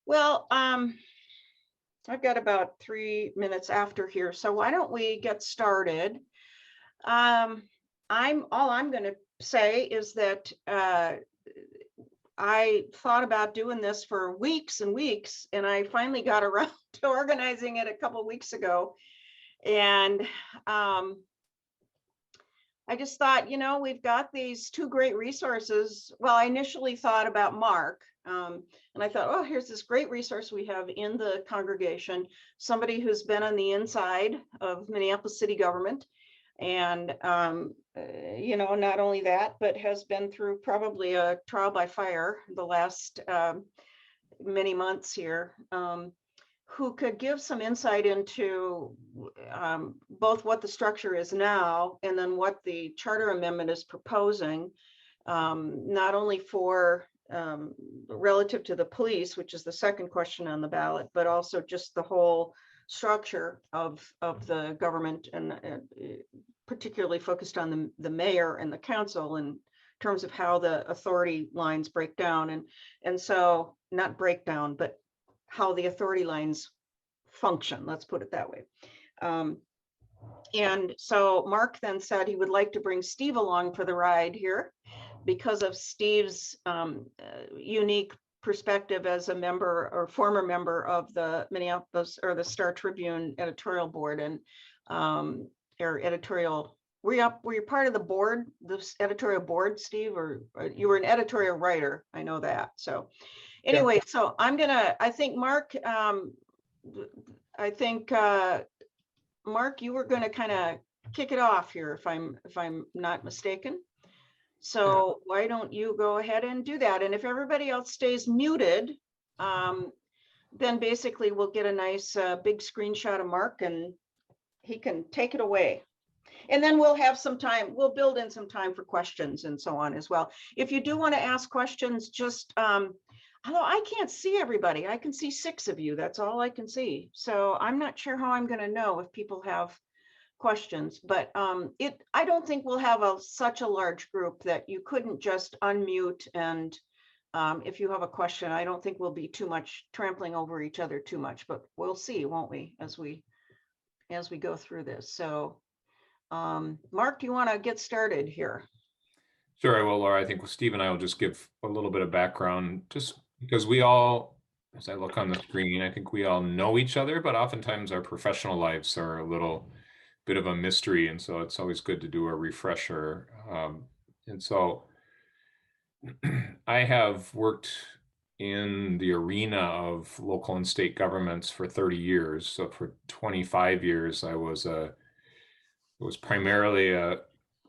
Well, I've got about 3 minutes after here, so why don't we get started? All I'm going to say is that I thought about doing this for weeks and weeks, and I finally got around to organizing it a couple weeks ago. And I just thought, we've got these two great resources. Well, I initially thought about Mark, and I thought, oh, here's this great resource we have in the congregation, somebody who's been on the inside of Minneapolis city government. And, not only that, but has been through probably a trial by fire the last many months here. Who could give some insight into both what the structure is now and then what the charter amendment is proposing, not only for relative to the police, which is the second question on the ballot, but also just the whole structure of the government, and particularly focused on the mayor and the council in terms of how the authority lines break down. And so not break down, but how the authority lines function, let's put it that way. And so Mark then said he would like to bring Steve along for the ride here because of Steve's unique perspective as a member or former member of the Minneapolis or the Star Tribune editorial board and or editorial. Were you part of the board, this editorial board, Steve, or you were an editorial writer? I know that. So anyway, so I think Mark, Mark, you were gonna kind of kick it off here if I'm not mistaken. So why don't you go ahead and do that? And if everybody else stays muted, then basically we'll get a nice big screenshot of Mark and he can take it away. And then we'll have some time, we'll build in some time for questions and so on as well. If you do want to ask questions, just, although I can't see everybody, I can see 6 of you, that's all I can see. So I'm not sure how I'm going to know if people have questions, but I don't think we'll have such a large group that you couldn't just unmute. And if you have a question, I don't think we'll be too much trampling over each other too much, but we'll see, won't we, as we go through this. So Mark, do you want to get started here? Sure, I will, Laura. I think Steve and I will just give a little bit of background, just because we all, as I look on the screen, I think we all know each other, but oftentimes our professional lives are a little bit of a mystery. And so it's always good to do a refresher. And so I have worked in the arena of local and state governments for 30 years. So for 25 years, I was primarily a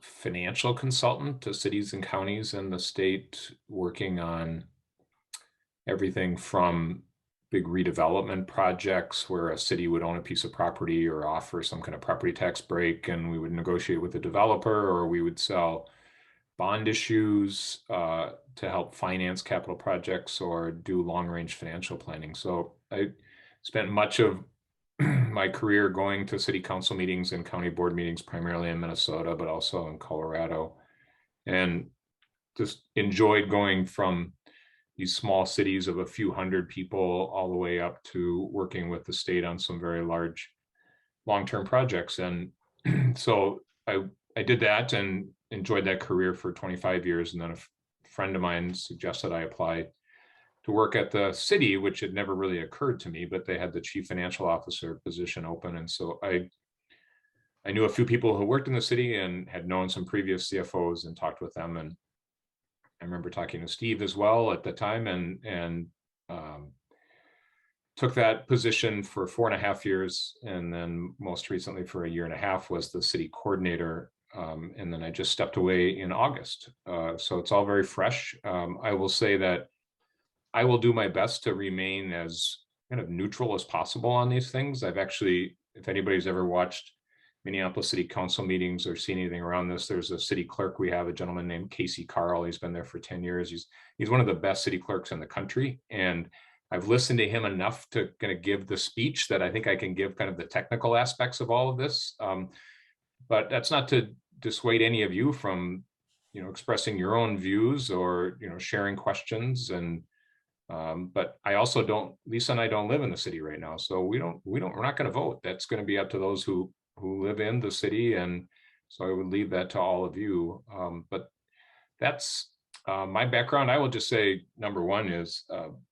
financial consultant to cities and counties in the state, working on everything from big redevelopment projects where a city would own a piece of property or offer some kind of property tax break, and we would negotiate with the developer, or we would sell bond issues to help finance capital projects or do long-range financial planning. So I spent much of my career going to city council meetings and county board meetings, primarily in Minnesota, but also in Colorado, and just enjoyed going from these small cities of a few hundred people all the way up to working with the state on some very large long-term projects. And so I did that and enjoyed that career for 25 years. And then a friend of mine suggested I apply to work at the city, which had never really occurred to me, but they had the chief financial officer position open. And so I knew a few people who worked in the city and had known some previous CFOs and talked with them. And I remember talking to Steve as well at the time, and took that position for 4.5 years. And then most recently for 1.5 years was the city coordinator. And then I just stepped away in August. So it's all very fresh. I will say that I will do my best to remain as kind of neutral as possible on these things. I've actually, if anybody's ever watched Minneapolis City Council meetings or seen anything around this, there's a city clerk. We have a gentleman named Casey Carl. He's been there for 10 years. He's one of the best city clerks in the country. And I've listened to him enough to kind of give the speech that I think I can give kind of the technical aspects of all of this. But that's not to dissuade any of you from, expressing your own views or, sharing questions. And But I also don't, Lisa and I don't live in the city right now, so we're not going to vote. That's going to be up to those who live in the city, and so I would leave that to all of you. But that's my background. I will just say, number one is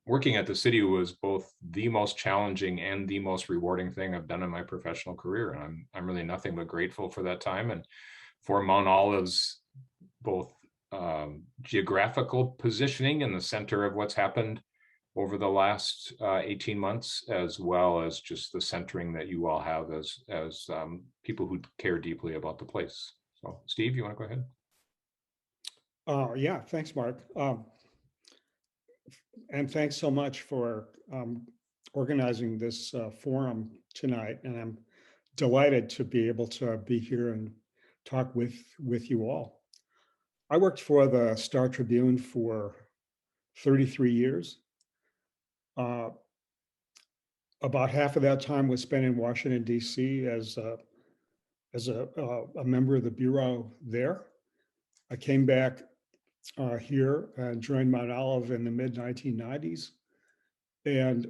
working at the city was both the most challenging and the most rewarding thing I've done in my professional career, and I'm really nothing but grateful for that time and for Mount Olive's both geographical positioning in the center of what's happened over the last 18 months, as well as just the centering that you all have as people who care deeply about the place. So Steve, you want to go ahead? Yeah, thanks, Mark. And thanks so much for organizing this forum tonight. And I'm delighted to be able to be here and talk with you all. I worked for the Star Tribune for 33 years. About half of that time was spent in Washington, D.C. as a member of the bureau there. I came back here and joined Mount Olive in the mid-1990s and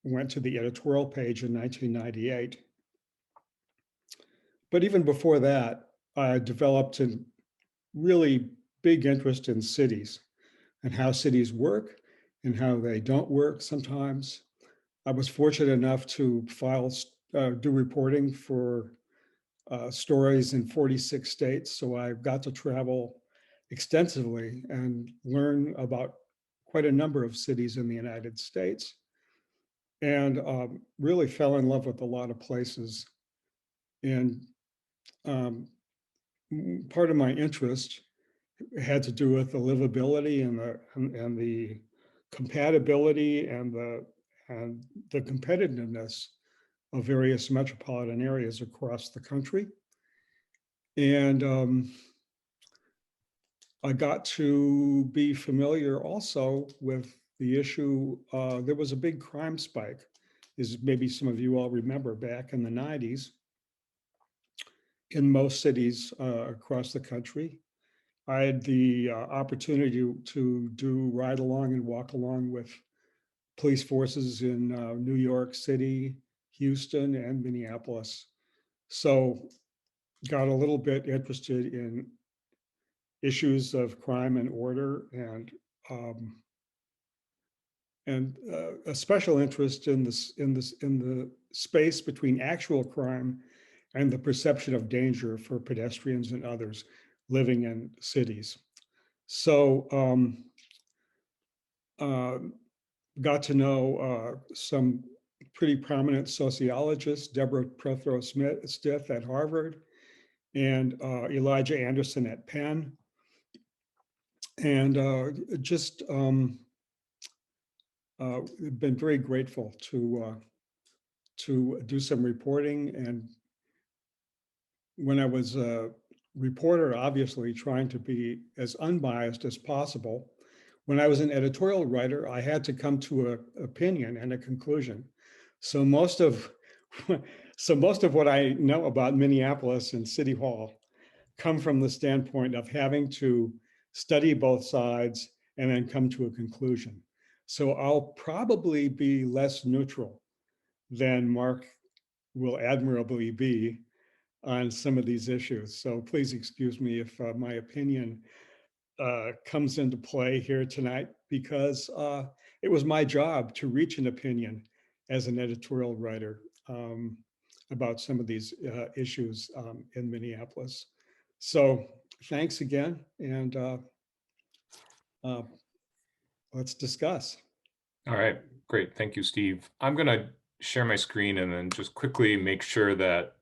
went to the editorial page in 1998. But even before that, I developed a really big interest in cities and how cities work and how they don't work sometimes. I was fortunate enough to do reporting for stories in 46 states. So I got to travel extensively and learn about quite a number of cities in the United States, and really fell in love with a lot of places. And part of my interest had to do with the livability and the compatibility and the competitiveness of various metropolitan areas across the country. And I got to be familiar also with the issue. There was a big crime spike, as maybe some of you all remember, back in the 90s in most cities across the country. I had the opportunity to do ride along and walk along with police forces in New York City, Houston, and Minneapolis. So got a little bit interested in issues of crime and order, and a special interest in the space between actual crime and the perception of danger for pedestrians and others living in cities. So got to know some pretty prominent sociologists, Deborah Prothero-Smith at Harvard and Elijah Anderson at Penn. And just been very grateful to do some reporting. And when I was a reporter, obviously trying to be as unbiased as possible, when I was an editorial writer, I had to come to an opinion and a conclusion. So most of what I know about Minneapolis and City Hall come from the standpoint of having to study both sides and then come to a conclusion. So I'll probably be less neutral than Mark will admirably be on some of these issues. So please excuse me if my opinion comes into play here tonight, because it was my job to reach an opinion as an editorial writer about some of these issues in Minneapolis. So thanks again, and let's discuss. All right, great. Thank you, Steve. I'm going to share my screen and then just quickly make sure that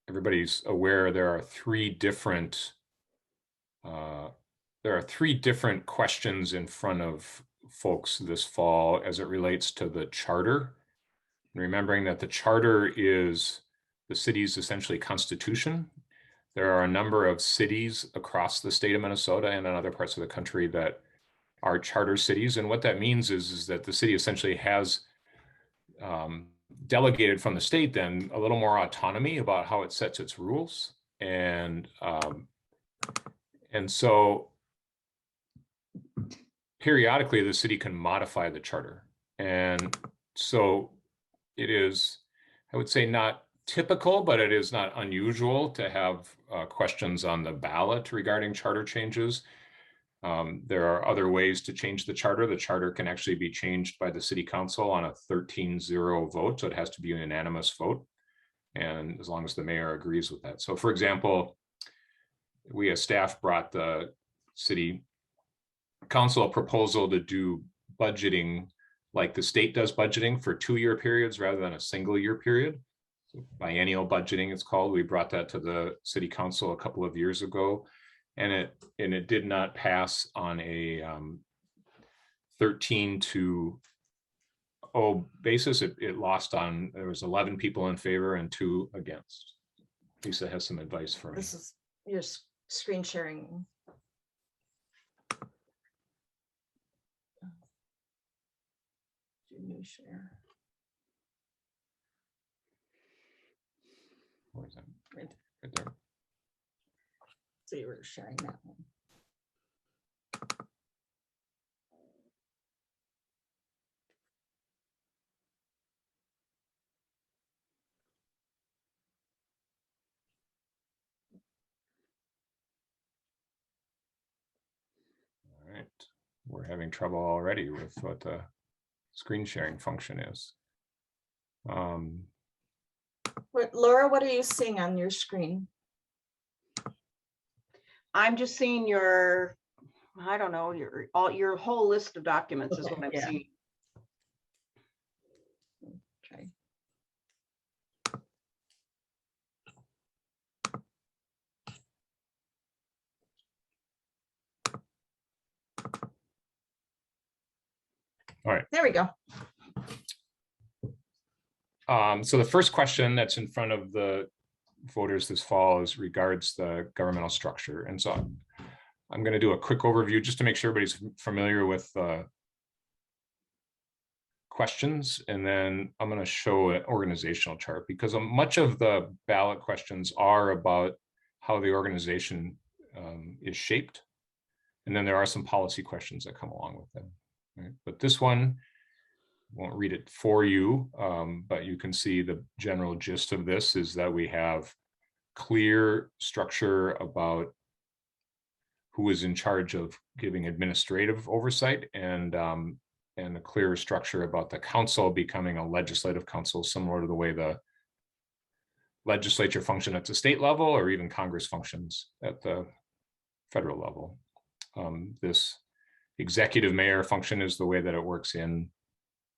everybody's aware there are three different questions in front of folks this fall as it relates to the charter. And remembering that the charter is the city's essentially constitution. There are a number of cities across the state of Minnesota and in other parts of the country that are charter cities. And what that means is that the city essentially has delegated from the state then a little more autonomy about how it sets its rules. And so periodically the city can modify the charter. And so it is, I would say, not typical, but it is not unusual to have questions on the ballot regarding charter changes. There are other ways to change the charter. The charter can actually be changed by the city council on a 13-0 vote, so it has to be a unanimous vote, and as long as the mayor agrees with that. So for example, we as staff brought the city council a proposal to do budgeting like the state does budgeting for 2-year periods rather than a single-year period. Biennial budgeting, it's called. We brought that to the city council a couple of years ago, and it did not pass on a 13-0 basis. It lost on, there was 11 people in favor and 2 against. Lisa has some advice for me. This is your screen sharing. New share. Where is that? Right. Right there. So you were sharing that one. All right. We're having trouble already with what the screen sharing function is. Laura, what are you seeing on your screen? I'm just seeing your, I don't know, your whole list of documents is Okay, what I'm yeah. seeing. Okay. All right. There we go. So the first question that's in front of the voters this fall is regards the governmental structure. And so I'm going to do a quick overview just to make sure everybody's familiar with questions. And then I'm going to show an organizational chart, because much of the ballot questions are about how the organization is shaped. And then there are some policy questions that come along with them. Right? But this one, won't read it for you, but you can see the general gist of this is that we have clear structure about who is in charge of giving administrative oversight, and a clear structure about the council becoming a legislative council, similar to the way the legislature function at the state level, or even Congress functions at the federal level. This executive mayor function is the way that it works in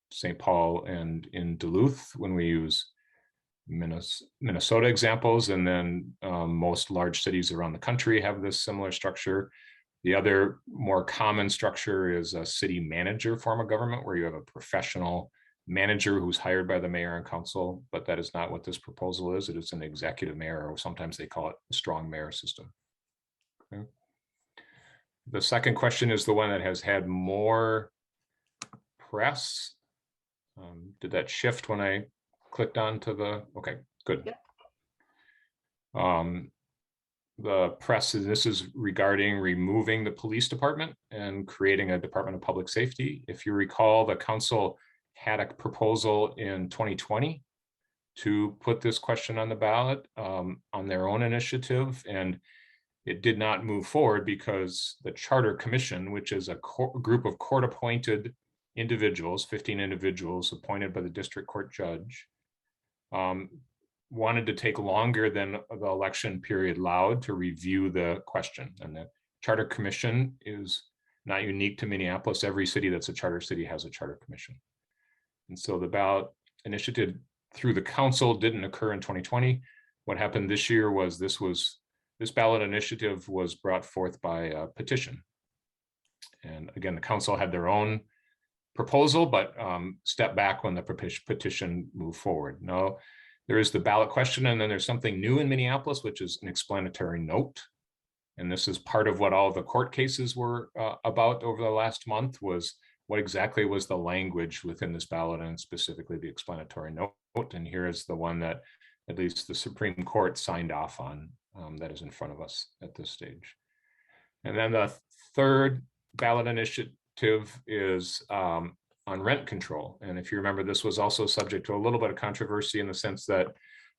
St. Paul and in Duluth when we use Minnesota examples, and then most large cities around the country have this similar structure. The other more common structure is a city manager form of government, where you have a professional manager who's hired by the mayor and council, but that is not what this proposal is. It is an executive mayor, or sometimes they call it a strong mayor system. Okay. The second question is the one that has had more press. Did that shift when I clicked onto the, okay, good. Yep. The press, this is regarding removing the police department and creating a Department of Public Safety. If you recall, the council had a proposal in 2020 to put this question on the ballot on their own initiative, and it did not move forward because the Charter Commission, which is a group of court-appointed individuals, 15 individuals appointed by the district court judge, wanted to take longer than the election period allowed to review the question. And the Charter Commission is not unique to Minneapolis. Every city that's a charter city has a Charter Commission. And so the ballot initiative through the council didn't occur in 2020. What happened this year was this ballot initiative was brought forth by a petition. And again, the council had their own proposal, but stepped back when the petition moved forward. Now, there is the ballot question, and then there's something new in Minneapolis, which is an explanatory note. And this is part of what all the court cases were about over the last month, was what exactly was the language within this ballot, and specifically the explanatory note. And here is the one that at least the Supreme Court signed off on, that is in front of us at this stage. And then the third ballot initiative is on rent control. And if you remember, this was also subject to a little bit of controversy in the sense that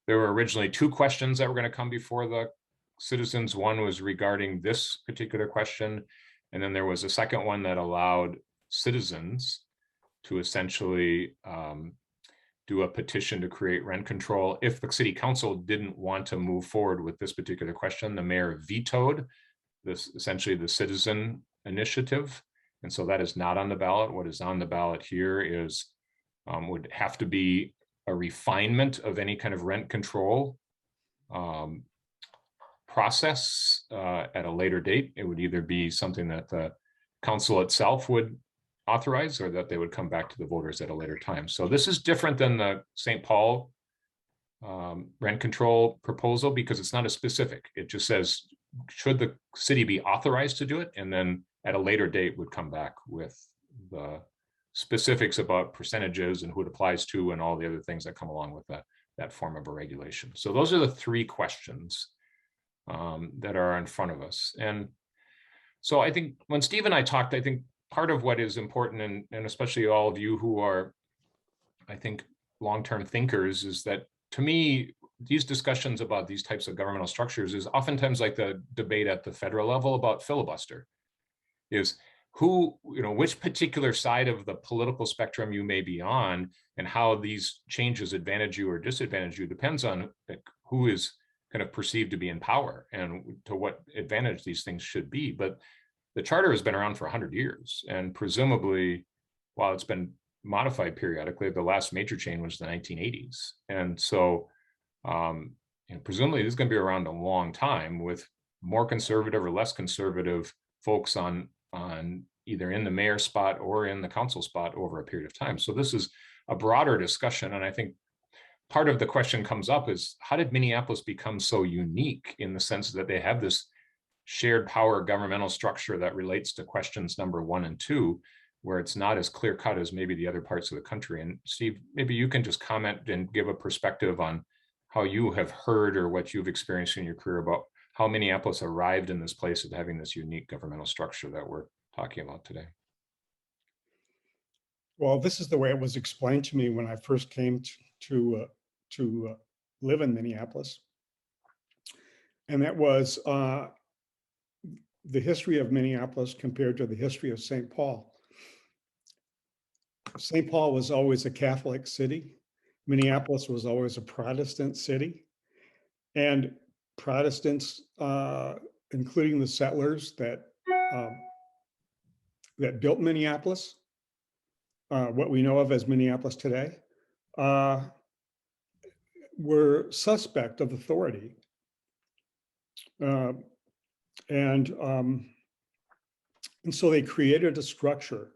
there were originally two questions that were going to come before the citizens. One was regarding this particular question. And then there was a second one that allowed citizens to essentially do a petition to create rent control. If the city council didn't want to move forward with this particular question, the mayor vetoed this, essentially the citizen initiative. And so that is not on the ballot. What is on the ballot here is would have to be a refinement of any kind of rent control process at a later date. It would either be something that the council itself would authorize or that they would come back to the voters at a later time. So this is different than the St. Paul rent control proposal because it's not as specific. It just says, should the city be authorized to do it? And then at a later date would come back with the specifics about percentages and who it applies to and all the other things that come along with that form of a regulation. So those are the three questions that are in front of us. And so I think when Steve and I talked, I think part of what is important, and especially all of you who are, I think, long-term thinkers, is that to me, these discussions about these types of governmental structures is oftentimes like the debate at the federal level about filibuster, is who, which particular side of the political spectrum you may be on and how these changes advantage you or disadvantage you depends on who is kind of perceived to be in power and to what advantage these things should be. But the charter has been around for 100 years, and presumably, while it's been modified periodically, the last major change was the 1980s. And so presumably this is going to be around a long time with more conservative or less conservative folks on either in the mayor spot or in the council spot over a period of time. So this is a broader discussion. And I think part of the question comes up is, how did Minneapolis become so unique in the sense that they have this shared power governmental structure that relates to questions number 1 and 2, where it's not as clear cut as maybe the other parts of the country? And Steve, maybe you can just comment and give a perspective on how you have heard or what you've experienced in your career about how Minneapolis arrived in this place of having this unique governmental structure that we're talking about today. Well, this is the way it was explained to me when I first came to live in Minneapolis. And that was the history of Minneapolis compared to the history of St. Paul. St. Paul was always a Catholic city. Minneapolis was always a Protestant city. And Protestants, including the settlers that built Minneapolis, what we know of as Minneapolis today, were suspect of authority. And so they created a structure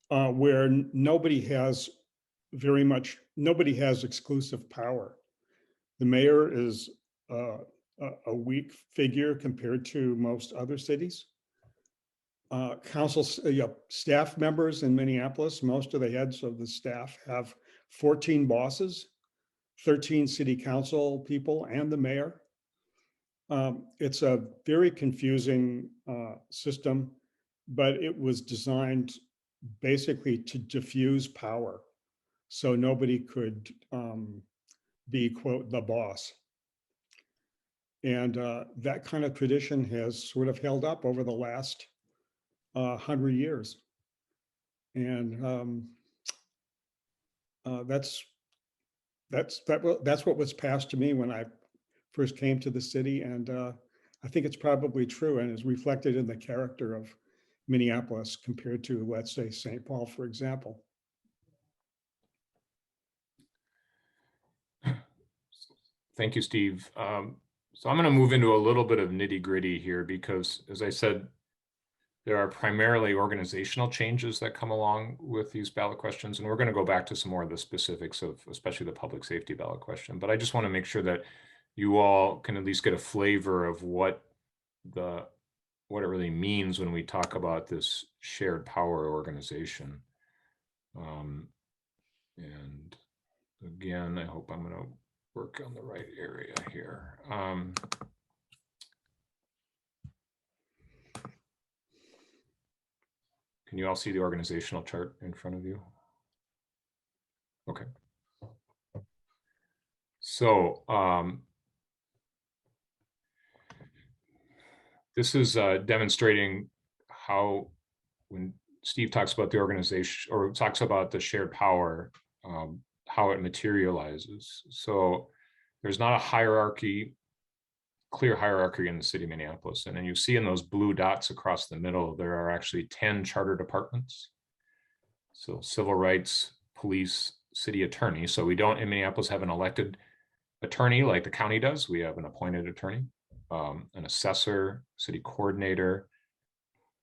where nobody has exclusive power. The mayor is a weak figure compared to most other cities. Council staff members in Minneapolis, most of the heads of the staff have 14 bosses, 13 city council people, and the mayor. It's a very confusing system, but it was designed basically to diffuse power, so nobody could be, quote, the boss. And that kind of tradition has sort of held up over the last 100 years. And that's what was passed to me when I first came to the city. And I think it's probably true and is reflected in the character of Minneapolis compared to, let's say, St. Paul, for example. Thank you, Steve. So I'm going to move into a little bit of nitty-gritty here because, as I said, there are primarily organizational changes that come along with these ballot questions, and we're going to go back to some more of the specifics of especially the public safety ballot question. But I just want to make sure that you all can at least get a flavor of what it really means when we talk about this shared power organization. And again, I hope I'm going to work on the right area here. Can you all see the organizational chart in front of you? Okay. So this is demonstrating how, when Steve talks about the organization or talks about the shared power, how it materializes. So there's not a hierarchy, clear hierarchy in the city of Minneapolis. And then you see in those blue dots across the middle, there are actually 10 charter departments. So civil rights, police, city attorney. So we don't in Minneapolis have an elected attorney like the county does. We have an appointed attorney, an assessor, city coordinator.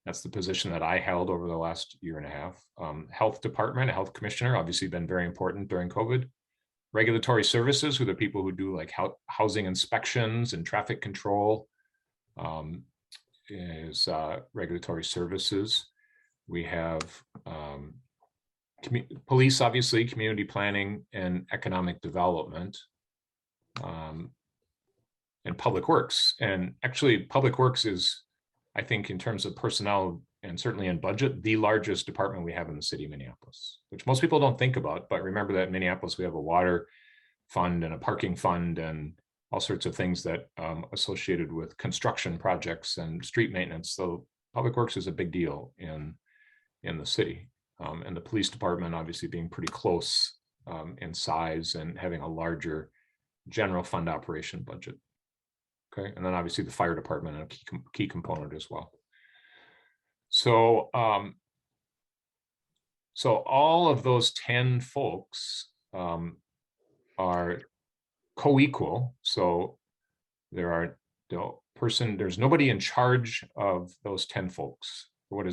That's the position that I held over the last year and a half. Health department, a health commissioner, obviously been very important during COVID. Regulatory services, who are the people who do like housing inspections and traffic control, is regulatory services. We have police, obviously, community planning and economic development, and public works. And actually, public works is, I think, in terms of personnel and certainly in budget, the largest department we have in the city of Minneapolis, which most people don't think about. But remember that in Minneapolis, we have a water fund and a parking fund and all sorts of things that associated with construction projects and street maintenance. So public works is a big deal in the city. And the police department obviously being pretty close in size and having a larger general fund operation budget. Okay, and then obviously the fire department, a key component as well. So, so all of those 10 folks are co-equal. So there's nobody in charge of those 10 folks. What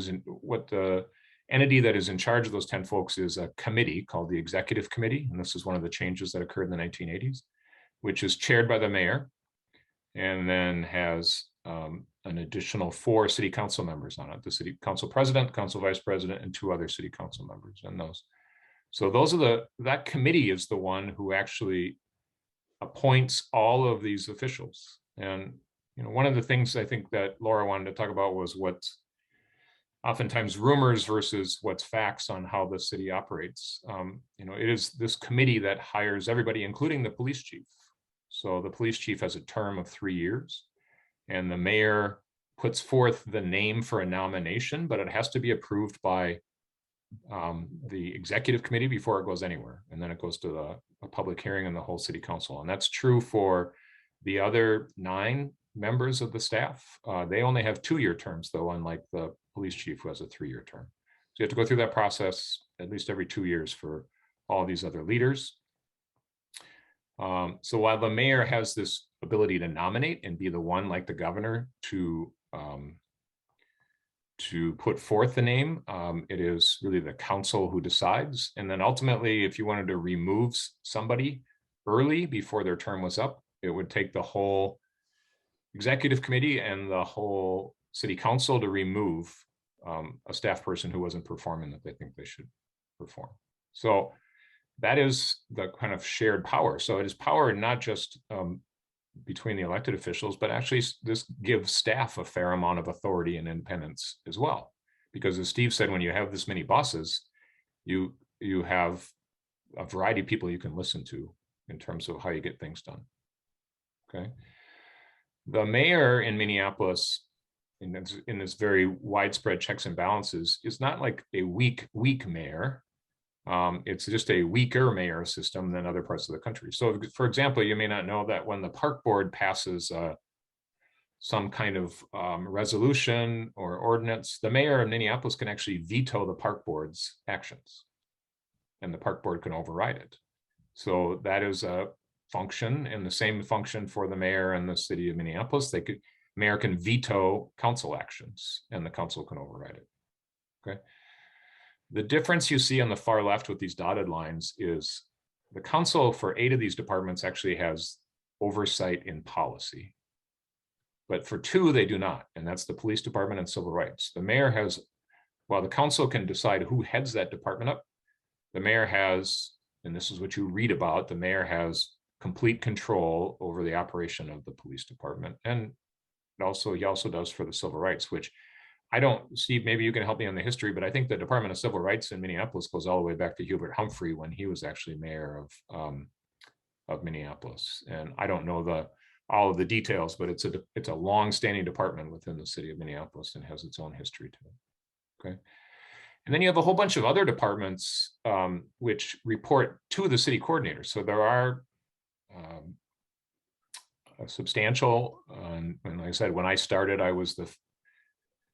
the entity that is in charge of those 10 folks is a committee called the Executive Committee. And this is one of the changes that occurred in the 1980s, which is chaired by the mayor and then has an additional 4 city council members on it: the city council president, council vice president, and 2 other city council members. And that committee is the one who actually appoints all of these officials. And one of the things I think that Laura wanted to talk about was what's oftentimes rumors versus what's facts on how the city operates. It is this committee that hires everybody, including the police chief. So the police chief has a term of 3 years, and the mayor puts forth the name for a nomination, but it has to be approved by the executive committee before it goes anywhere. And then it goes to a public hearing and the whole city council. And that's true for the other 9 members of the staff. They only have 2-year terms, though, unlike the police chief, who has a 3-year term. So you have to go through that process at least every 2 years for all these other leaders. So while the mayor has this ability to nominate and be the one, like the governor, to put forth the name, it is really the council who decides. And then ultimately, if you wanted to remove somebody early before their term was up, it would take the whole executive committee and the whole city council to remove a staff person who wasn't performing that they think they should perform. So that is the kind of shared power. So it is power not just between the elected officials, but actually this gives staff a fair amount of authority and independence as well. Because as Steve said, when you have this many bosses, you have a variety of people you can listen to in terms of how you get things done. Okay. The mayor in Minneapolis, in this very widespread checks and balances, is not like a weak mayor. It's just a weaker mayor system than other parts of the country. So, for example, you may not know that when the park board passes some kind of resolution or ordinance, the mayor of Minneapolis can actually veto the park board's actions, and the park board can override it. So that is a function, and the same function for the mayor and the city of Minneapolis. Mayor can veto council actions, and the council can override it. Okay. The difference you see on the far left with these dotted lines is the council for 8 of these departments actually has oversight in policy, but for 2, they do not. And that's the police department and civil rights. The mayor has, while the council can decide who heads that department up, the mayor has, and this is what you read about, the mayor has complete control over the operation of the police department. And he also does for the civil rights, which I don't, Steve, maybe you can help me on the history, but I think the Department of Civil Rights in Minneapolis goes all the way back to Hubert Humphrey when he was actually mayor of Minneapolis. And I don't know all of the details, but it's a long-standing department within the city of Minneapolis and has its own history to it. Okay. And then you have a whole bunch of other departments which report to the city coordinator. So there are a substantial, and like I said, when I started, I was the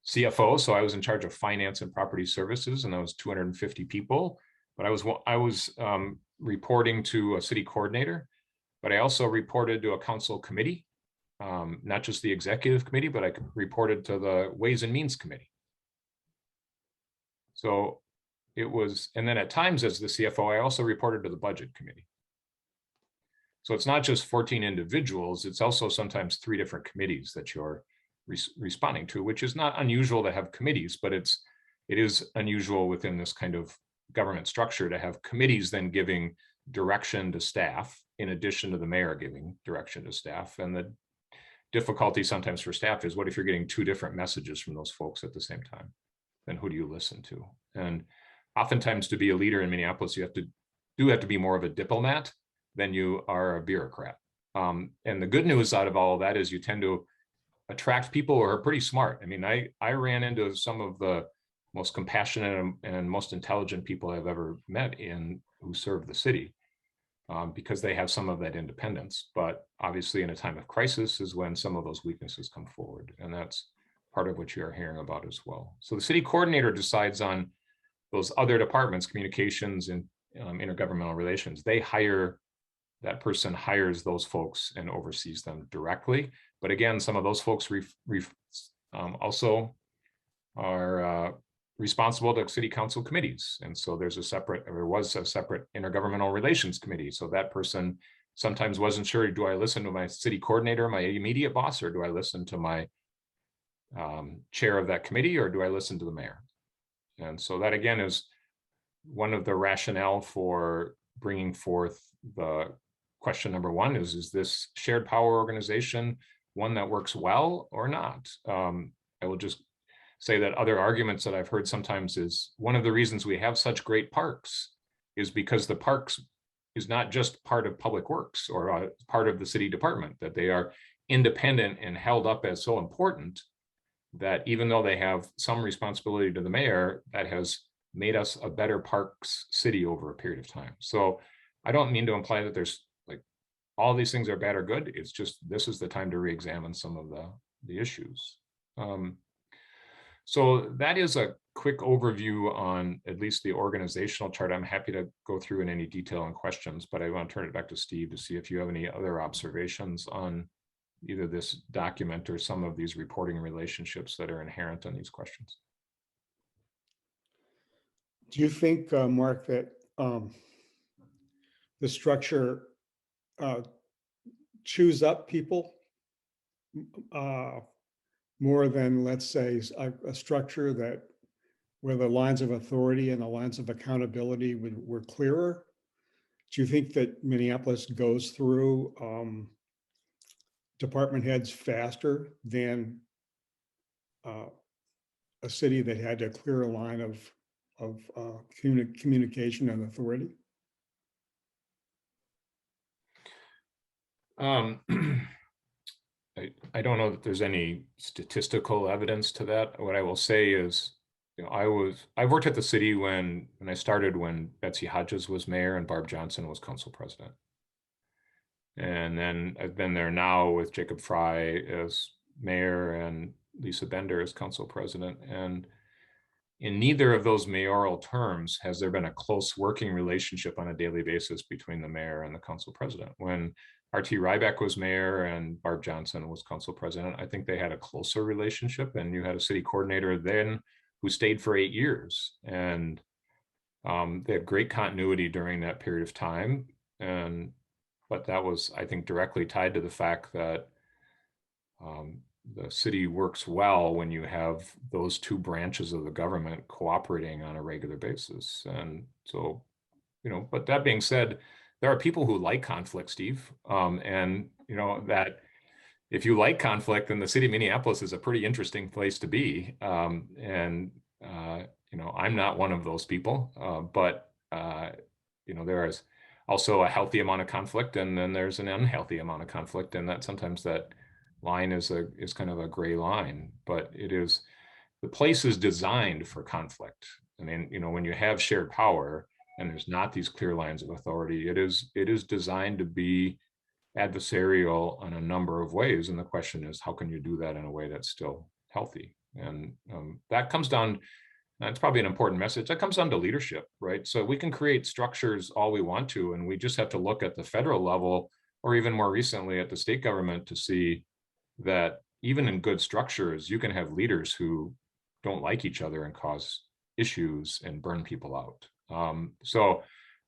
CFO, so I was in charge of finance and property services, and that was 250 people. But I was reporting to a city coordinator, but I also reported to a council committee, not just the executive committee, but I reported to the Ways and Means Committee. So it was, and then at times as the CFO, I also reported to the budget committee. So it's not just 14 individuals, it's also sometimes 3 different committees that you're responding to, which is not unusual to have committees, but it is unusual within this kind of government structure to have committees then giving direction to staff in addition to the mayor giving direction to staff. And the difficulty sometimes for staff is, what if you're getting 2 different messages from those folks at the same time? Then who do you listen to? And oftentimes to be a leader in Minneapolis, you have to be more of a diplomat than you are a bureaucrat. And the good news out of all of that is you tend to attract people who are pretty smart. I mean, I ran into some of the most compassionate and most intelligent people I've ever met who serve the city because they have some of that independence. But obviously in a time of crisis is when some of those weaknesses come forward. And that's part of what you're hearing about as well. So the city coordinator decides on those other departments, communications and intergovernmental relations. That person hires those folks and oversees them directly. But again, some of those folks also are responsible to city council committees. And so there was a separate intergovernmental relations committee. So that person sometimes wasn't sure, do I listen to my city coordinator, my immediate boss, or do I listen to my chair of that committee, or do I listen to the mayor? And so that again is one of the rationale for bringing forth the question number 1 is this shared power organization one that works well or not? I will just say that other arguments that I've heard sometimes is one of the reasons we have such great parks is because the parks is not just part of public works or part of the city department, that they are independent and held up as so important that even though they have some responsibility to the mayor, that has made us a better parks city over a period of time. So I don't mean to imply that there's like all these things are bad or good. It's just this is the time to re-examine some of the issues. So that is a quick overview on at least the organizational chart. I'm happy to go through in any detail and questions, but I want to turn it back to Steve to see if you have any other observations on either this document or some of these reporting relationships that are inherent in these questions. Do you think, Mark, that the structure chews up people more than, let's say, a structure that where the lines of authority and the lines of accountability were clearer? Do you think that Minneapolis goes through department heads faster than a city that had a clear line of communication and authority? I don't know that there's any statistical evidence to that. What I will say is, you know, I've worked at the city when I started when Betsy Hodges was mayor and Barb Johnson was council president. And then I've been there now with Jacob Fry as mayor and Lisa Bender as council president. And in neither of those mayoral terms has there been a close working relationship on a daily basis between the mayor and the council president. When R.T. Ryback was mayor and Barb Johnson was council president, I think they had a closer relationship, and you had a city coordinator then who stayed for 8 years. And they had great continuity during that period of time. But that was, I think, directly tied to the fact that the city works well when you have those 2 branches of the government cooperating on a regular basis. And so, you know, but that being said, there are people who like conflict, Steve, and, you know, that if you like conflict, then the city of Minneapolis is a pretty interesting place to be. You know, I'm not one of those people, but you know, there is also a healthy amount of conflict, and then there's an unhealthy amount of conflict, and that sometimes that line is kind of a gray line. But the place is designed for conflict. I mean, you know, when you have shared power and there's not these clear lines of authority, it is designed to be adversarial in a number of ways. And the question is, how can you do that in a way that's still healthy? And that comes down, that's probably an important message, that comes down to leadership, right? So we can create structures all we want to, and we just have to look at the federal level, or even more recently at the state government, to see that even in good structures, you can have leaders who don't like each other and cause issues and burn people out. So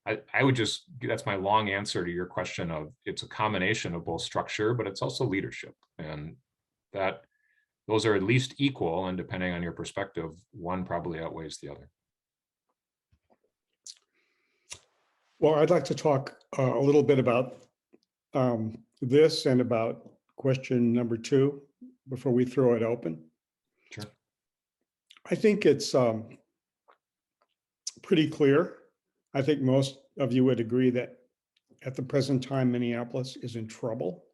I would just, that's my long answer to your question of, it's a combination of both structure, but it's also leadership. And that those are at least equal, and depending on your perspective, one probably outweighs the other. Well, I'd like to talk a little bit about this and about question number 2 before we throw it open. Sure. I think it's pretty clear. I think most of you would agree that at the present time, Minneapolis is in trouble,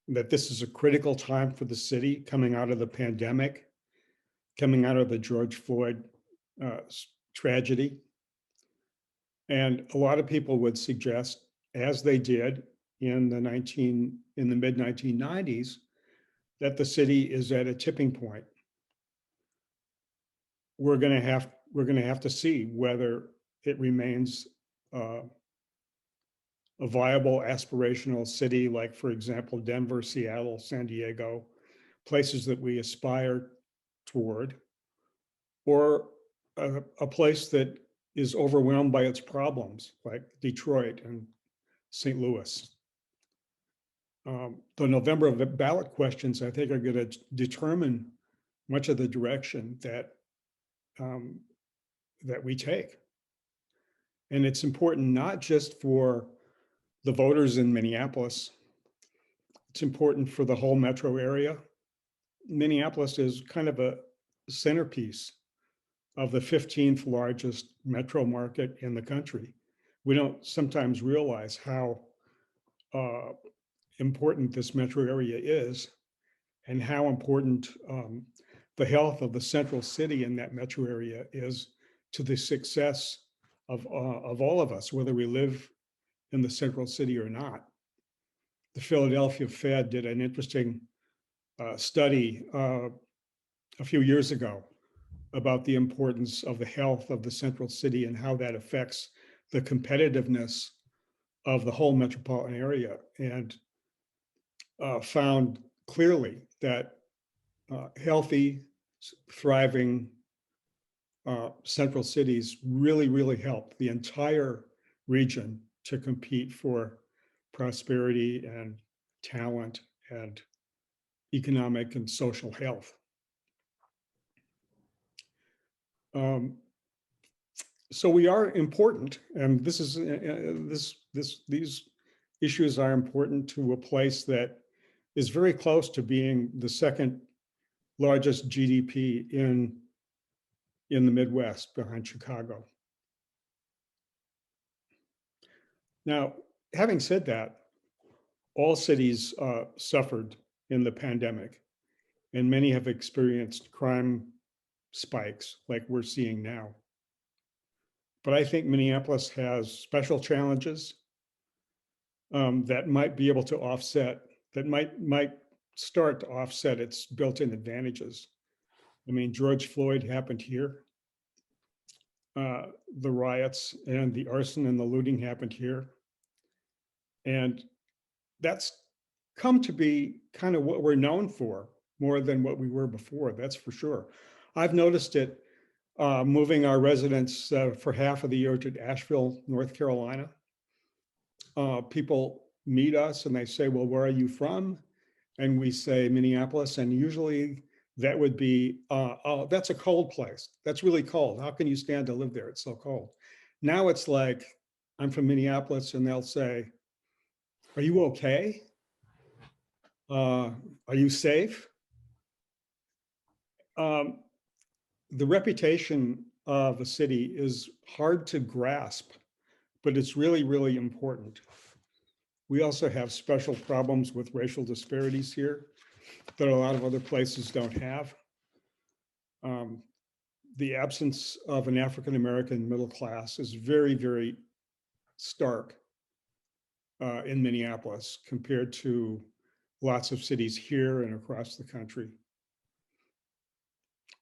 that this is a critical time for the city coming out of the pandemic, coming out of the George Floyd tragedy. And a lot of people would suggest, as they did in the mid 1990s, that the city is at a tipping point. We're going to have to see whether it remains a viable aspirational city, like, for example, Denver, Seattle, San Diego, places that we aspire toward, or a place that is overwhelmed by its problems, like Detroit and St. Louis. The November ballot questions, I think, are going to determine much of the direction that we take. And it's important not just for the voters in Minneapolis, it's important for the whole metro area. Minneapolis is kind of a centerpiece of the 15th largest metro market in the country. We don't sometimes realize how important this metro area is, and how important the health of the central city in that metro area is to the success of all of us, whether we live in the central city or not. The Philadelphia Fed did an interesting study a few years ago about the importance of the health of the central city and how that affects the competitiveness of the whole metropolitan area, and found clearly that healthy, thriving central cities really help the entire region to compete for prosperity and talent and economic and social health. So we are important, and this is these issues are important to a place that is very close to being the second largest GDP in the Midwest, behind Chicago. Now, having said that, all cities suffered in the pandemic, and many have experienced crime spikes like we're seeing now. But I think Minneapolis has special challenges that might be able to offset, that might start to offset its built-in advantages. I mean, George Floyd happened here. The riots and the arson and the looting happened here. And that's come to be kind of what we're known for, more than what we were before, that's for sure. I've noticed it moving our residents for half of the year to Asheville, North Carolina. People meet us and they say, well, where are you from? And we say Minneapolis, and usually that would be, oh, that's a cold place. That's really cold. How can you stand to live there? It's so cold. Now it's like, I'm from Minneapolis, and they'll say, are you okay? Are you safe? The reputation of a city is hard to grasp, but it's really, really important. We also have special problems with racial disparities here that a lot of other places don't have. The absence of an African-American middle class is very, very stark in Minneapolis compared to lots of cities here and across the country.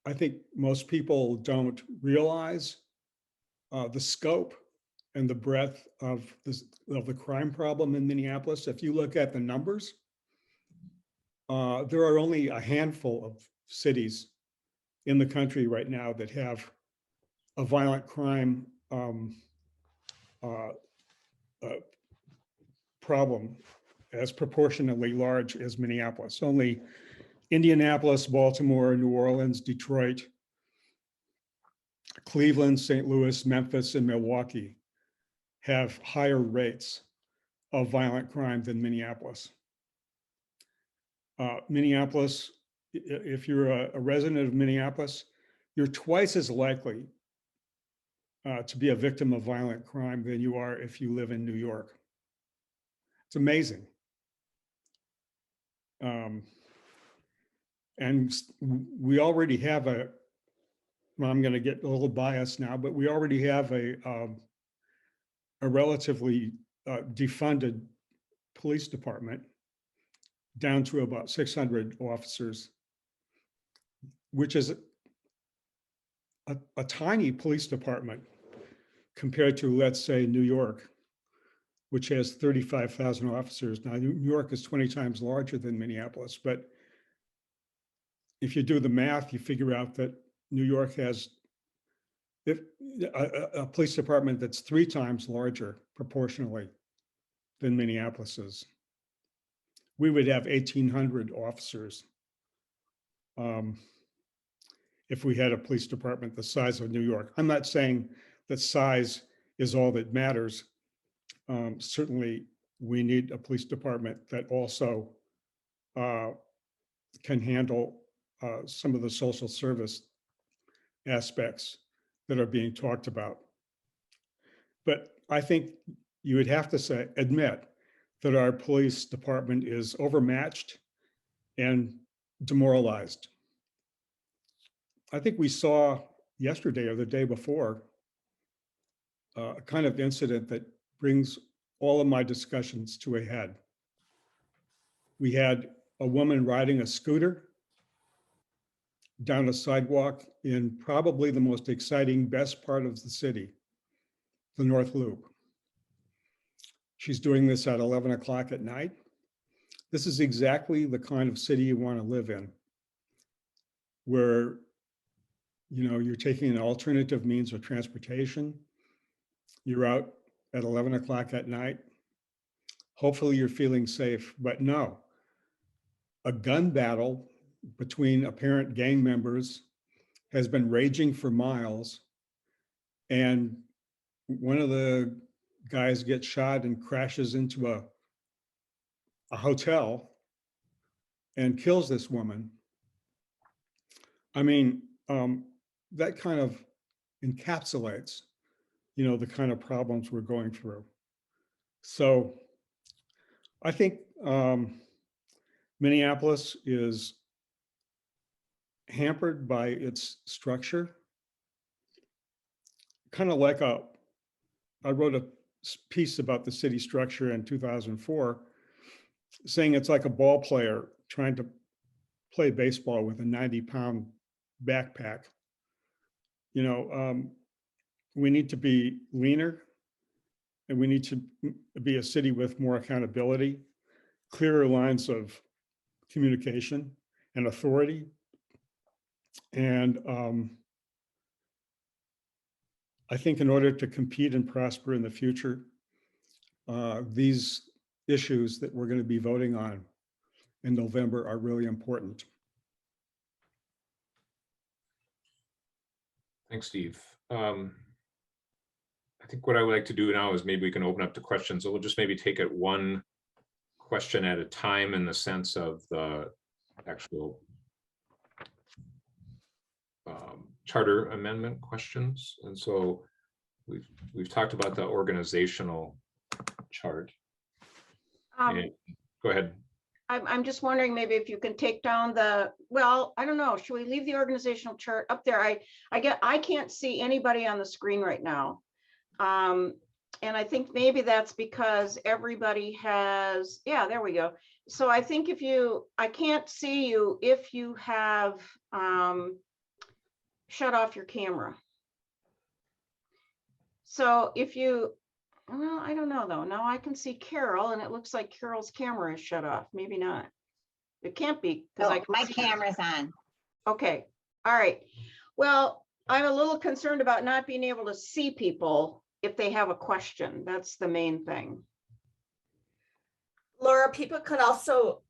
I think most people don't realize the scope and the breadth of the crime problem in Minneapolis. If you look at the numbers, there are only a handful of cities in the country right now that have a violent crime problem as proportionately large as Minneapolis. Only Indianapolis, Baltimore, New Orleans, Detroit, Cleveland, St. Louis, Memphis, and Milwaukee have higher rates of violent crime than Minneapolis. Minneapolis, if you're a resident of Minneapolis, you're twice as likely to be a victim of violent crime than you are if you live in New York. It's amazing. And we already have well, I'm going to get a little biased now, but we already have a relatively defunded police department down to about 600 officers, which is a tiny police department compared to, let's say, New York, which has 35,000 officers. Now, New York is 20 times larger than Minneapolis, but if you do the math, you figure out that New York has a police department that's 3 times larger proportionally than Minneapolis is. We would have 1,800 officers if we had a police department the size of New York. I'm not saying that size is all that matters. Certainly, we need a police department that also can handle some of the social service aspects that are being talked about. But I think you would have to admit that our police department is overmatched and demoralized. I think we saw yesterday or the day before a kind of incident that brings all of my discussions to a head. We had a woman riding a scooter down a sidewalk in probably the most exciting, best part of the city, the North Loop. She's doing this at 11 o'clock at night. This is exactly the kind of city you want to live in, where you're taking an alternative means of transportation. You're out at 11 o'clock at night. Hopefully you're feeling safe, but no. A gun battle between apparent gang members has been raging for miles, and one of the guys gets shot and crashes into a hotel and kills this woman. I mean, that kind of encapsulates, the kind of problems we're going through. So I think Minneapolis is hampered by its structure. Kind of like I wrote a piece about the city structure in 2004, saying it's like a ball player trying to play baseball with a 90-pound backpack. We need to be leaner, and we need to be a city with more accountability, clearer lines of communication and authority. And I think in order to compete and prosper in the future, these issues that we're going to be voting on in November are really important. Thanks, Steve. I think what I would like to do now is maybe we can open up to questions. So we'll just maybe take it one question at a time in the sense of the actual charter amendment questions. And so we've talked about the organizational chart. And go ahead. I'm just wondering maybe if you can take down well, I don't know, should we leave the organizational chart up there? I can't see anybody on the screen right now. And I think maybe that's because everybody has, yeah, there we go. So I think I can't see you if you have shut off your camera. So well, I don't know though. Now I can see Carol and it looks like Carol's camera is shut off. Maybe not. It can't be because my camera's on. Okay. All right. Well, I'm a little concerned about not being able to see people if they have a question. That's the main thing. Laura, people could also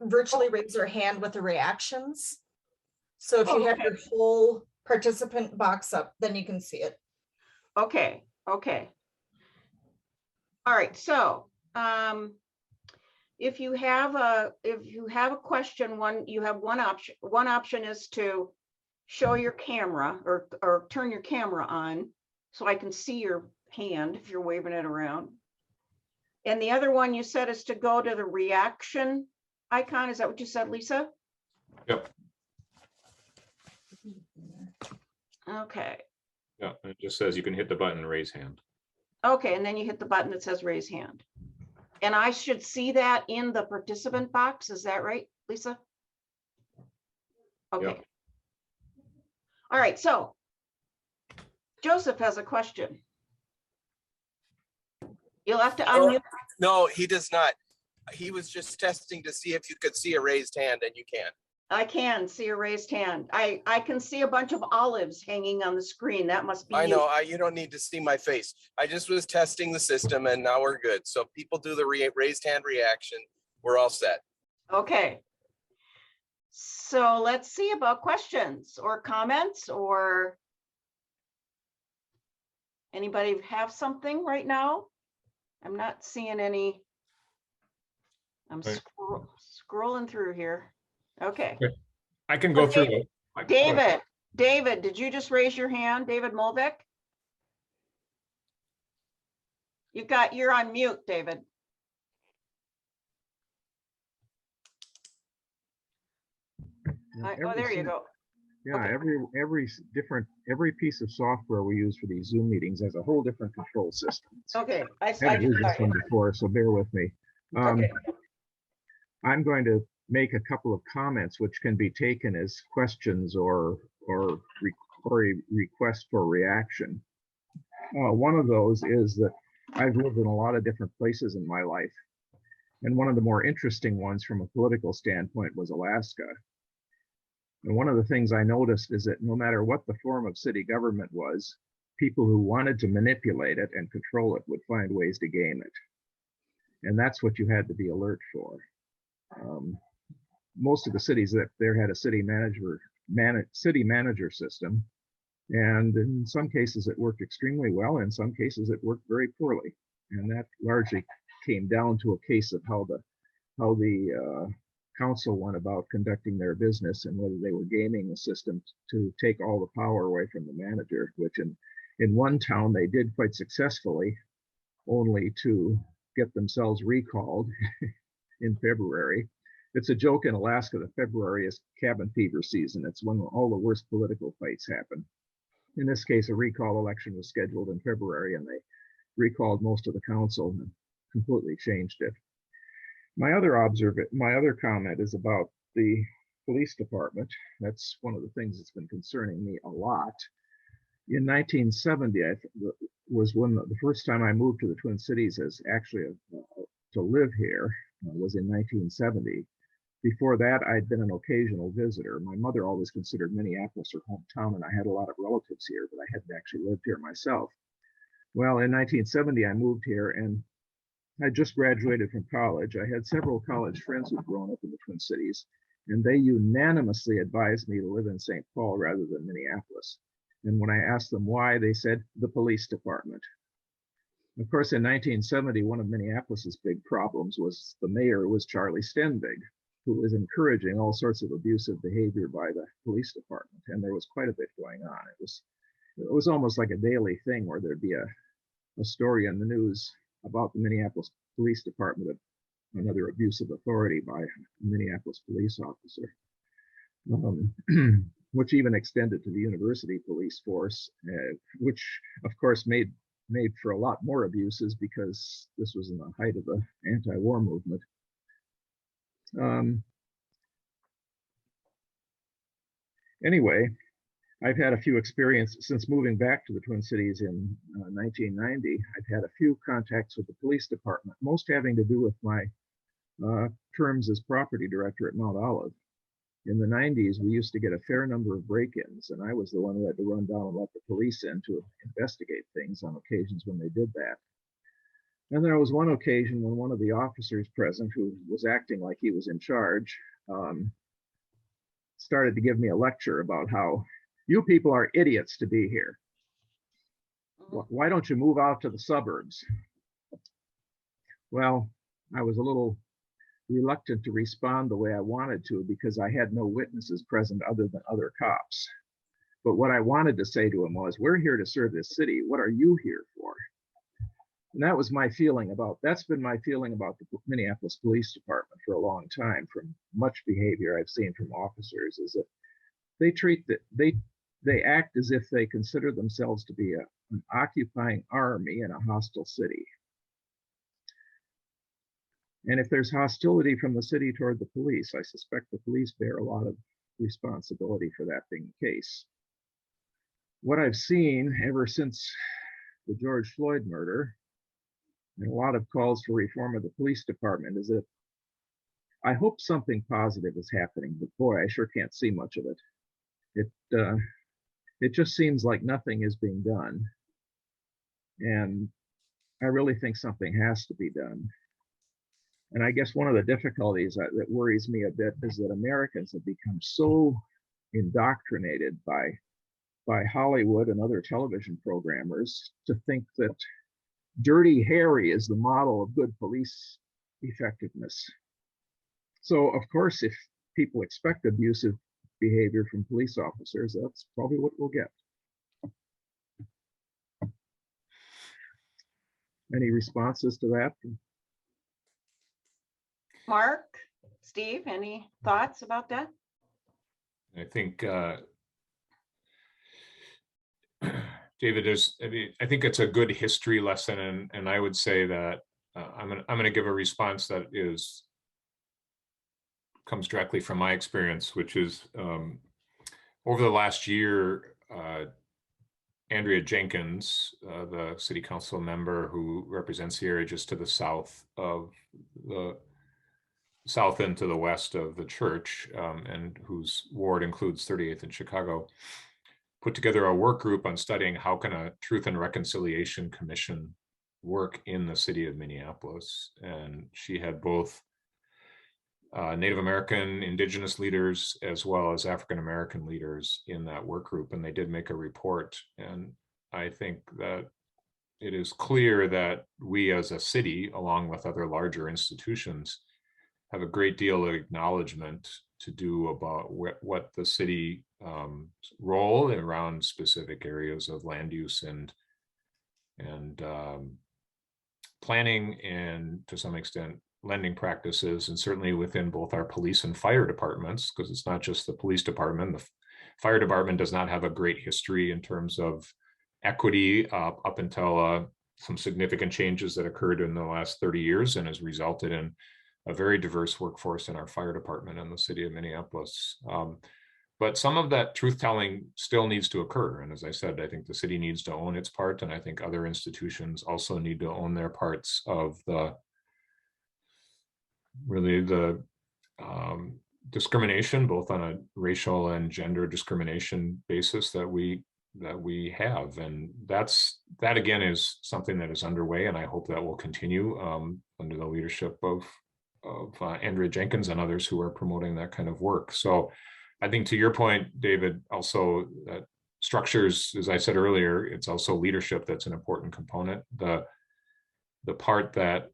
virtually raise their hand with the reactions. So if you have your whole participant box up, then you can see it. Okay. Okay. All right. So if you have a question, you have one option. One option is to show your camera or turn your camera on so I can see your hand if you're waving it around. And the other one you said is to go to the reaction icon. Is that what you said, Lisa? Yep. Okay. Yeah, it just says you can hit the button, raise hand. Okay, and then you hit the button that says raise hand. And I should see that in the participant box. Is that right, Lisa? Okay. Yep. All right, so Joseph has a question. You'll have to unmute. No, he does not. He was just testing to see if you could see a raised hand, and you can. I can see a raised hand. I can see a bunch of olives hanging on the screen. That must be I you. know. You don't need to see my face. I just was testing the system, and now we're good. So people do the raised hand reaction. We're all set. Okay. So let's see about questions or comments or anybody have something right now? I'm not seeing any. I'm Right. scrolling through here. Okay. I can go through it. David, did you just raise your hand? David Molvik? You're on mute, David. Oh, there you go. Yeah, Okay. every piece of software we use for these Zoom meetings has a whole different control system. Okay. I Haven't used this sorry. one before, so bear with me. Okay. I'm going to make a couple of comments which can be taken as questions or a request for reaction. One of those is that I've lived in a lot of different places in my life, and one of the more interesting ones from a political standpoint was Alaska. And one of the things I noticed is that no matter what the form of city government was, people who wanted to manipulate it and control it would find ways to game it. And that's what you had to be alert for. Most of the cities that there had a city manager system. And in some cases it worked extremely well. In some cases it worked very poorly. And that largely came down to a case of how the council went about conducting their business and whether they were gaming the system to take all the power away from the manager, which in one town they did quite successfully, only to get themselves recalled in February. It's a joke in Alaska that February is cabin fever season. It's when all the worst political fights happen. In this case, a recall election was scheduled in February and they recalled most of the council and completely changed it. My other comment is about the police department. That's one of the things that's been concerning me a lot. In 1970, was when the first time I moved to the Twin Cities as actually to live here was in 1970. Before that, I'd been an occasional visitor. My mother always considered Minneapolis her hometown, and I had a lot of relatives here, but I hadn't actually lived here myself. Well, in 1970, I moved here, and I just graduated from college. I had several college friends who'd grown up in the Twin Cities, and they unanimously advised me to live in St. Paul rather than Minneapolis. And when I asked them why, they said the police department. Of course, in 1970, one of Minneapolis's big problems was the mayor was Charlie Stenvig, who was encouraging all sorts of abusive behavior by the police department. And there was quite a bit going on. It was almost like a daily thing where there'd be a story in the news about the Minneapolis Police Department of another abusive authority by a Minneapolis police officer, which even extended to the university police force, which of course made for a lot more abuses because this was in the height of the anti-war movement. Anyway, I've had a few experiences since moving back to the Twin Cities in 1990. I've had a few contacts with the police department, most having to do with my terms as property director at Mount Olive. In the 90s, we used to get a fair number of break-ins, and I was the one who had to run down and let the police in to investigate things on occasions when they did that. And there was one occasion when one of the officers present, who was acting like he was in charge, started to give me a lecture about how you people are idiots to be here. Why don't you move out to the suburbs? Well, I was a little reluctant to respond the way I wanted to because I had no witnesses present other than other cops. But what I wanted to say to him was, we're here to serve this city. What are you here for? And that was my feeling that's been my feeling about the Minneapolis Police Department for a long time, from much behavior I've seen from officers, is that they act as if they consider themselves to be an occupying army in a hostile city. And if there's hostility from the city toward the police, I suspect the police bear a lot of responsibility for that being the case. What I've seen ever since the George Floyd murder, and a lot of calls for reform of the police department, is that I hope something positive is happening, but boy, I sure can't see much of it. It just seems like nothing is being done. And I really think something has to be done. And I guess one of the difficulties that worries me a bit is that Americans have become so indoctrinated by Hollywood and other television programmers to think that Dirty Harry is the model of good police effectiveness. So, of course, if people expect abusive behavior from police officers, that's probably what we'll get. Any responses to that? Mark, Steve, any thoughts about that? I think, David, I think it's a good history lesson, and I would say that I'm going to give a response that comes directly from my experience, which is over the last year, Andrea Jenkins, the city council member who represents the area just to the south and to the west of the church, and whose ward includes 38th and Chicago, put together a work group on studying how can a Truth and Reconciliation Commission work in the city of Minneapolis. And she had both Native American, indigenous leaders, as well as African American leaders in that work group. And they did make a report. And I think that it is clear that we as a city, along with other larger institutions, have a great deal of acknowledgement to do about what the city role around specific areas of land use and planning, and to some extent lending practices, and certainly within both our police and fire departments, because it's not just the police department. The fire department does not have a great history in terms of equity up until some significant changes that occurred in the last 30 years and has resulted in a very diverse workforce in our fire department in the city of Minneapolis. But some of that truth-telling still needs to occur. And as I said, I think the city needs to own its part, and I think other institutions also need to own their parts of the discrimination, both on a racial and gender discrimination basis that we have. And that again is something that is underway, and I hope that will continue under the leadership of Andrea Jenkins and others who are promoting that kind of work. So I think, to your point, David, also that structures, as I said earlier, it's also leadership that's an important component. The the part that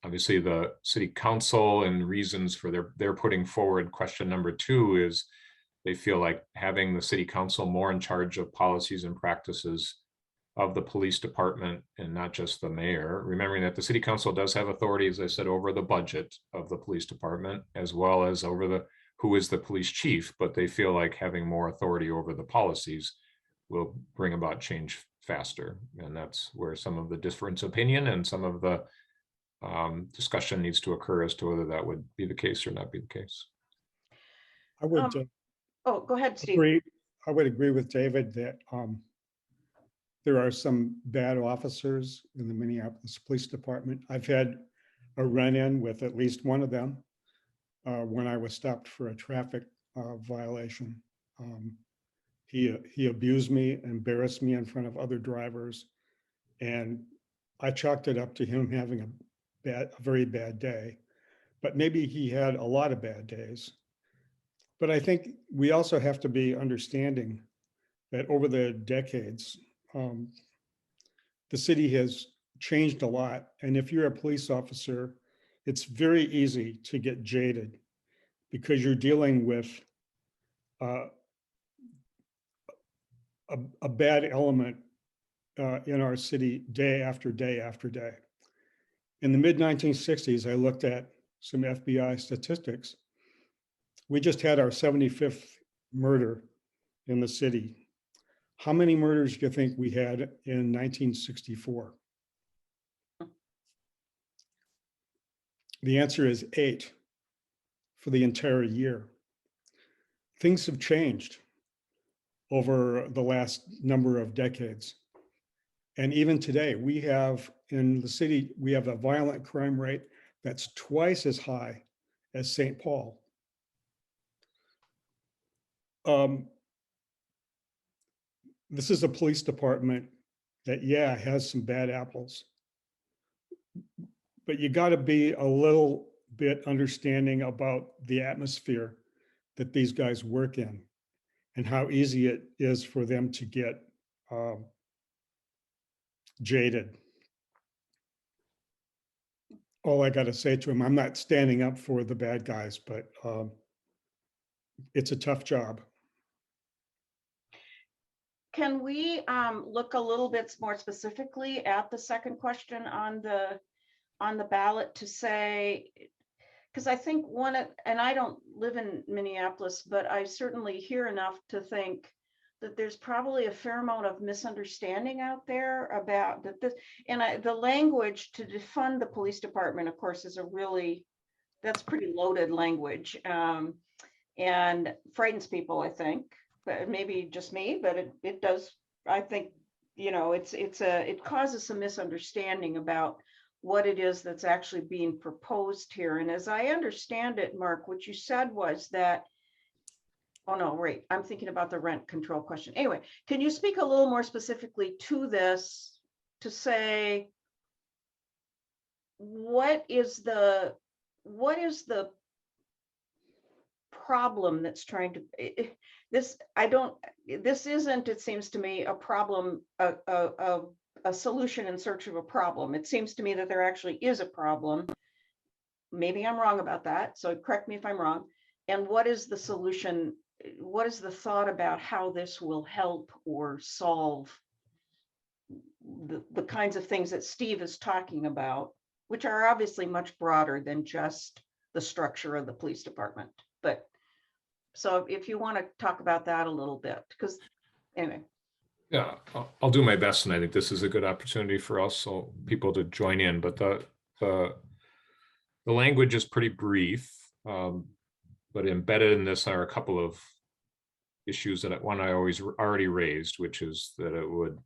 obviously the city council and reasons for their putting forward question number 2 is they feel like having the city council more in charge of policies and practices of the police department and not just the mayor, remembering that the city council does have authority, as I said, over the budget of the police department, as well as over who is the police chief, but they feel like having more authority over the policies will bring about change faster. And that's where some of the difference opinion and some of the discussion needs to occur as to whether that would be the case or not be the case. I would Oh, go ahead, Steve. agree. I would agree with David that there are some bad officers in the Minneapolis Police Department. I've had a run-in with at least one of them when I was stopped for a traffic violation. He abused me, embarrassed me in front of other drivers, and I chalked it up to him having a very bad day. But maybe he had a lot of bad days. But I think we also have to be understanding that over the decades, the city has changed a lot. And if you're a police officer, it's very easy to get jaded because you're dealing with a bad element in our city day after day after day. In the mid-1960s, I looked at some FBI statistics. We just had our 75th murder in the city. How many murders do you think we had in 1964? The answer is 8 for the entire year. Things have changed over the last number of decades. And even today, we have in the city, we have a violent crime rate that's twice as high as St. Paul. This is a police department that, yeah, has some bad apples, but you got to be a little bit understanding about the atmosphere that these guys work in and how easy it is for them to get jaded. All I got to say to him, I'm not standing up for the bad guys, but it's a tough job. Can we look a little bit more specifically at the second question on the ballot to say, because I think and I don't live in Minneapolis, but I certainly hear enough to think that there's probably a fair amount of misunderstanding out there about that the language to defund the police department, of course, is that's pretty loaded language and frightens people, I think. But maybe just me, but it does. I think, it causes some misunderstanding about what it is that's actually being proposed here. And as I understand it, Mark, what you said was that, oh no, wait, I'm thinking about the rent control question. Anyway, can you speak a little more specifically to this to say, what is the problem that's trying to, this isn't, it seems to me, a problem, a solution in search of a problem. It seems to me that there actually is a problem. Maybe I'm wrong about that, so correct me if I'm wrong. And what is the solution? What is the thought about how this will help or solve the kinds of things that Steve is talking about, which are obviously much broader than just the structure of the police department? But so if you want to talk about that a little bit, because anyway. Yeah, I'll do my best, and I think this is a good opportunity for us, so people to join in. But the language is pretty brief, but embedded in this are a couple of issues that one I already raised, which is that it would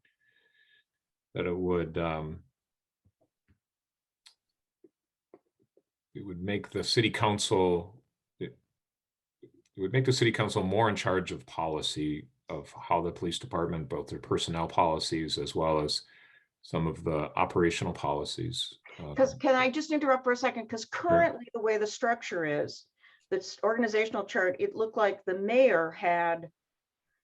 make the city council. It would make the city council more in charge of policy of how the police department, both their personnel policies as well as some of the operational policies. Because can I just interrupt for a second? Because currently the way the structure is, this organizational chart, it looked like the mayor had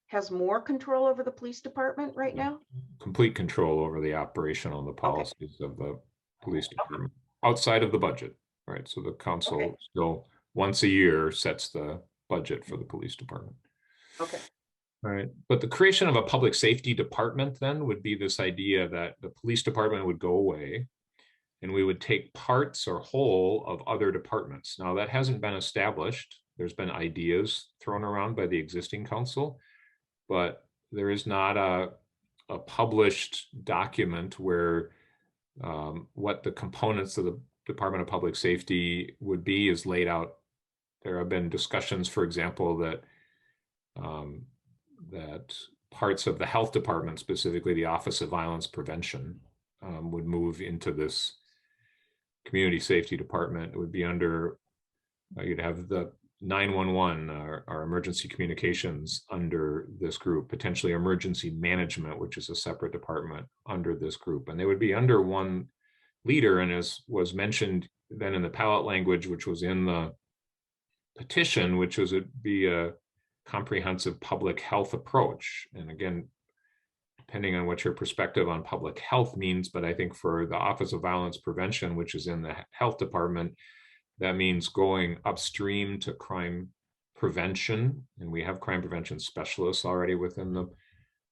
has more control over the police department right now? Complete control over the operational and the policies of the police department outside of the budget, right? So the council still once a year sets the budget for the police department. Okay. Right. But the creation of a public safety department then would be this idea that the police department would go away and we would take parts or whole of other departments. Now that hasn't been established. There's been ideas thrown around by the existing council, but there is not a published document where what the components of the Department of Public Safety would be is laid out. There have been discussions, for example, that that parts of the health department, specifically the Office of Violence Prevention, would move into this community safety department. It would be under, you'd have the 911, our emergency communications under this group, potentially emergency management, which is a separate department under this group. And they would be under one leader. And as was mentioned then in the ballot language, which was in the petition, which was it'd be a comprehensive public health approach. And again, depending on what your perspective on public health means, but I think for the Office of Violence Prevention, which is in the health department, that means going upstream to crime prevention. And we have crime prevention specialists already within the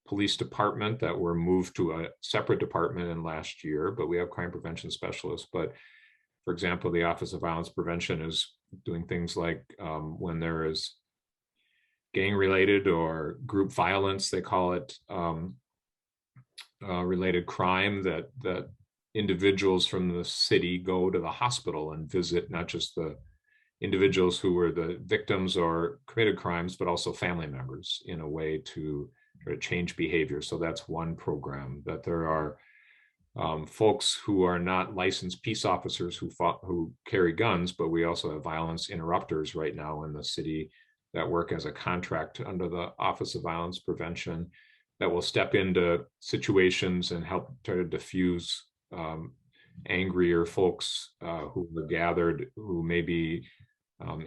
police department that were moved to a separate department in last year, but we have crime prevention specialists. But for example, the Office of Violence Prevention is doing things like when there is gang-related or group violence, they call it, related crime, that individuals from the city go to the hospital and visit not just the individuals who were the victims or committed crimes, but also family members in a way to change behavior. So that's one program. That there are folks who are not licensed peace officers who carry guns, but we also have violence interrupters right now in the city that work as a contract under the Office of Violence Prevention that will step into situations and help try to diffuse angrier folks who were gathered, who may be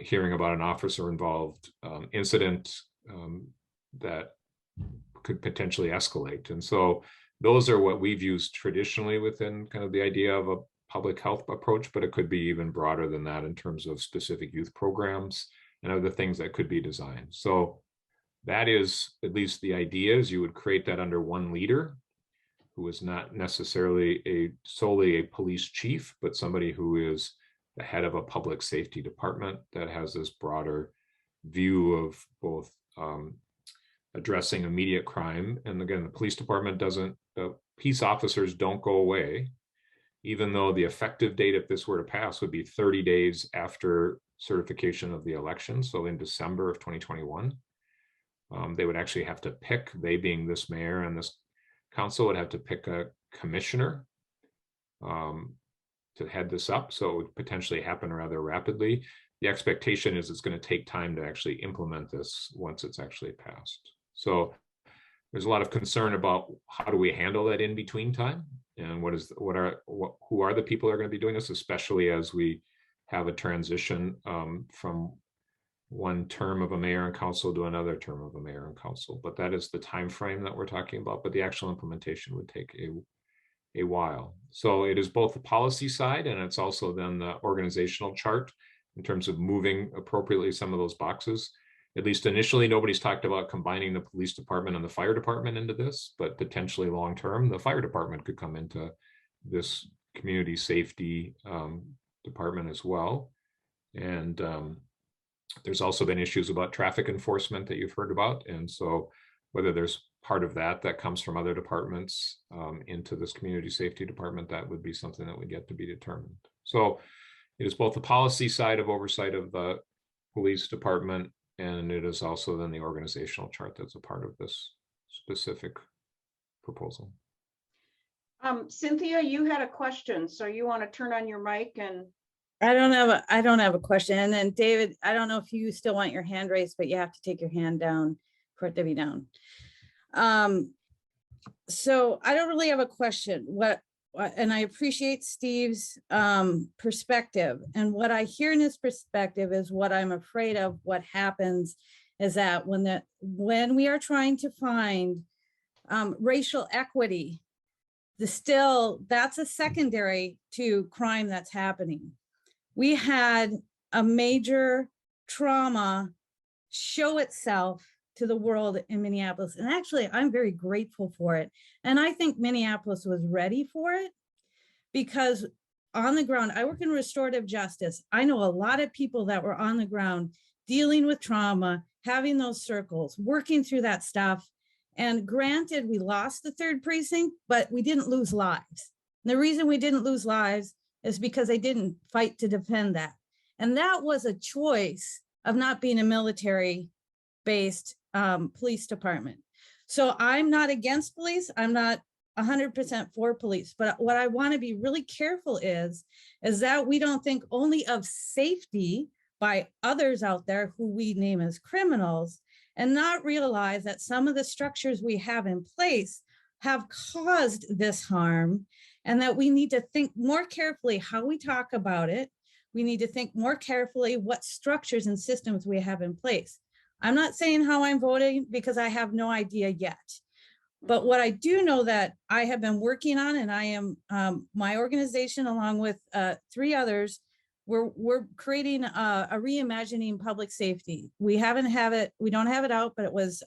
hearing about an officer involved incident that could potentially escalate. And so those are what we've used traditionally within kind of the idea of a public health approach, but it could be even broader than that in terms of specific youth programs and other things that could be designed. So that is at least the idea, is you would create that under one leader who is not necessarily solely a police chief, but somebody who is the head of a public safety department that has this broader view of both addressing immediate crime. And again, the police department the peace officers don't go away, even though the effective date, if this were to pass, would be 30 days after certification of the election. So in December of 2021, they would actually have to pick, they being this mayor and this council would have to pick a commissioner to head this up. So it would potentially happen rather rapidly. The expectation is it's going to take time to actually implement this once it's actually passed. So there's a lot of concern about how do we handle that in between time, and who are the people that are going to be doing this, especially as we have a transition from one term of a mayor and council to another term of a mayor and council. But that is the time frame that we're talking about, but the actual implementation would take a while. So it is both the policy side and it's also then the organizational chart in terms of moving appropriately some of those boxes. At least initially, nobody's talked about combining the police department and the fire department into this, but potentially long term, the fire department could come into this community safety department as well. And there's also been issues about traffic enforcement that you've heard about. And so whether there's part of that comes from other departments into this community safety department, that would be something that would get to be determined. So it is both the policy side of oversight of the police department, and it is also then the organizational chart that's a part of this specific proposal. Cynthia, you had a question, so you want to turn on your mic and. I don't have a question. And then David, I don't know if you still want your hand raised, but you have to take your hand down for it to be down. So I don't really have a question. And I appreciate Steve's perspective. And what I hear in his perspective is what I'm afraid of, what happens is that when we are trying to find racial equity, that's a secondary to crime that's happening. We had a major trauma show itself to the world in Minneapolis. And actually, I'm very grateful for it. And I think Minneapolis was ready for it because on the ground, I work in restorative justice. I know a lot of people that were on the ground dealing with trauma, having those circles, working through that stuff. And granted, we lost the 3rd precinct, but we didn't lose lives. And the reason we didn't lose lives is because they didn't fight to defend that. And that was a choice of not being a military-based police department. So I'm not against police. I'm not 100% for police. But what I want to be really careful is that we don't think only of safety by others out there who we name as criminals, and not realize that some of the structures we have in place have caused this harm, and that we need to think more carefully how we talk about it. We need to think more carefully what structures and systems we have in place. I'm not saying how I'm voting because I have no idea yet. But what I do know that I have been working on, and I am my organization along with 3 others, we're creating a reimagining public safety. We don't have it out, but it was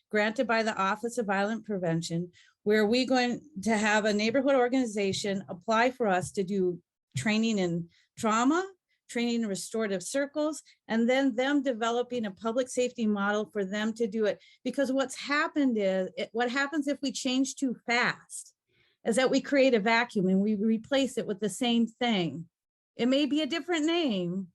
granted by the Office of Violent Prevention, where we're going to have a neighborhood organization apply for us to do training in trauma, training in restorative circles, and then them developing a public safety model for them to do it. Because what's happened is, what happens if we change too fast is that we create a vacuum and we replace it with the same thing. It may be a different name,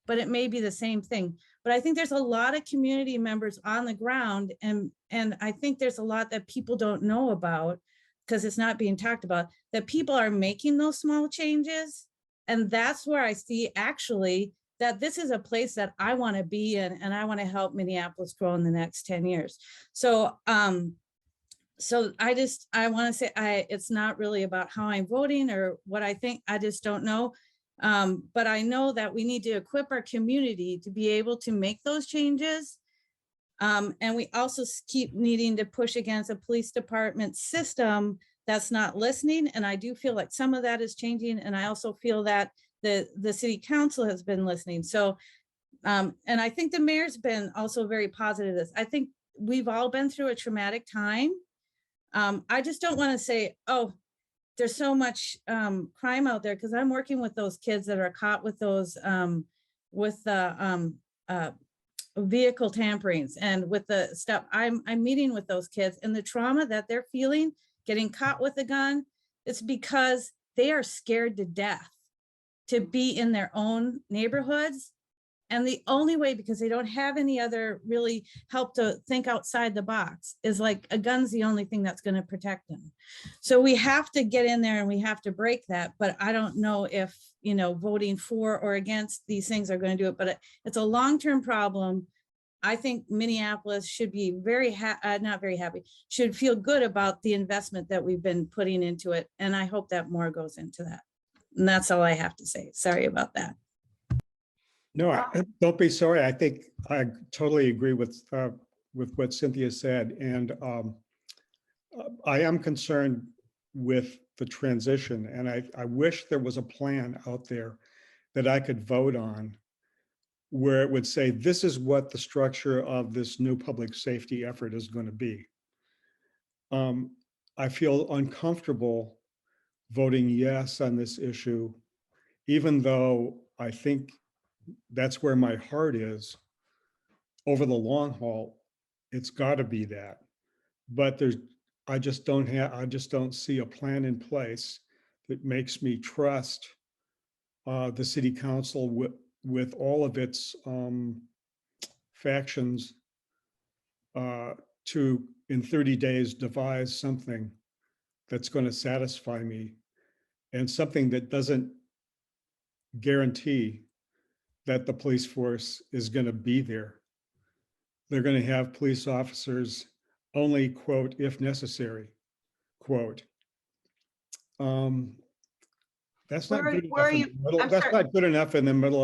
but it may be the same thing. But I think there's a lot of community members on the ground, and I think there's a lot that people don't know about because it's not being talked about, that people are making those small changes. And that's where I see actually that this is a place that I want to be in, and I want to help Minneapolis grow in the next 10 years. So I want to say it's not really about how I'm voting or what I think. I just don't know. But I know that we need to equip our community to be able to make those changes. And we also keep needing to push against a police department system that's not listening. And I do feel like some of that is changing. And I also feel that the city council has been listening. So, and I think the mayor's been also very positive to this. I think we've all been through a traumatic time. I just don't want to say, oh, there's so much crime out there, because I'm working with those kids that are caught with those vehicle tamperings and with the stuff. I'm meeting with those kids, and the trauma that they're feeling getting caught with a gun, it's because they are scared to death to be in their own neighborhoods. And the only way, because they don't have any other really help to think outside the box, is like a gun's the only thing that's going to protect them. So we have to get in there and we have to break that. But I don't know if, voting for or against these things are going to do it, but it's a long-term problem. I think Minneapolis should be not very happy, should feel good about the investment that we've been putting into it. And I hope that more goes into that. And that's all I have to say. Sorry about that. No, don't be sorry. I think I totally agree with what Cynthia said. And I am concerned with the transition. And I wish there was a plan out there that I could vote on where it would say, this is what the structure of this new public safety effort is going to be. I feel uncomfortable voting yes on this issue, even though I think that's where my heart is. Over the long haul, it's got to be that. But I just don't see a plan in place that makes me trust the city council with all of its factions to, in 30 days, devise something that's going to satisfy me, and something that doesn't guarantee that the police force is going to be there. They're going to have police officers only, quote, if necessary, quote. That's not good enough. That's not good enough in the middle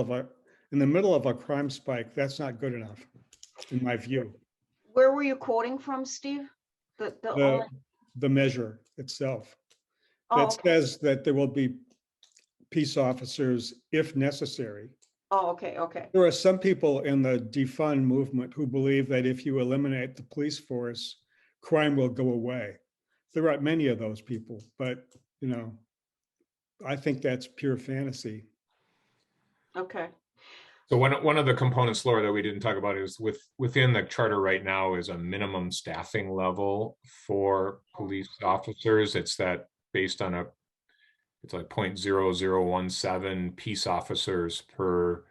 of a crime spike. That's not good enough. in my view. Where were you quoting from, Steve? The measure itself Oh, that okay. says that there will be peace officers if necessary. Oh, okay, okay. There are some people in the defund movement who believe that if you eliminate the police force, crime will go away. There aren't many of those people, but you know, I think that's pure fantasy. Okay. So one of the components, Laura, that we didn't talk about is within the charter right now is a minimum staffing level for police officers. It's that based on it's like 0.0017 peace officers per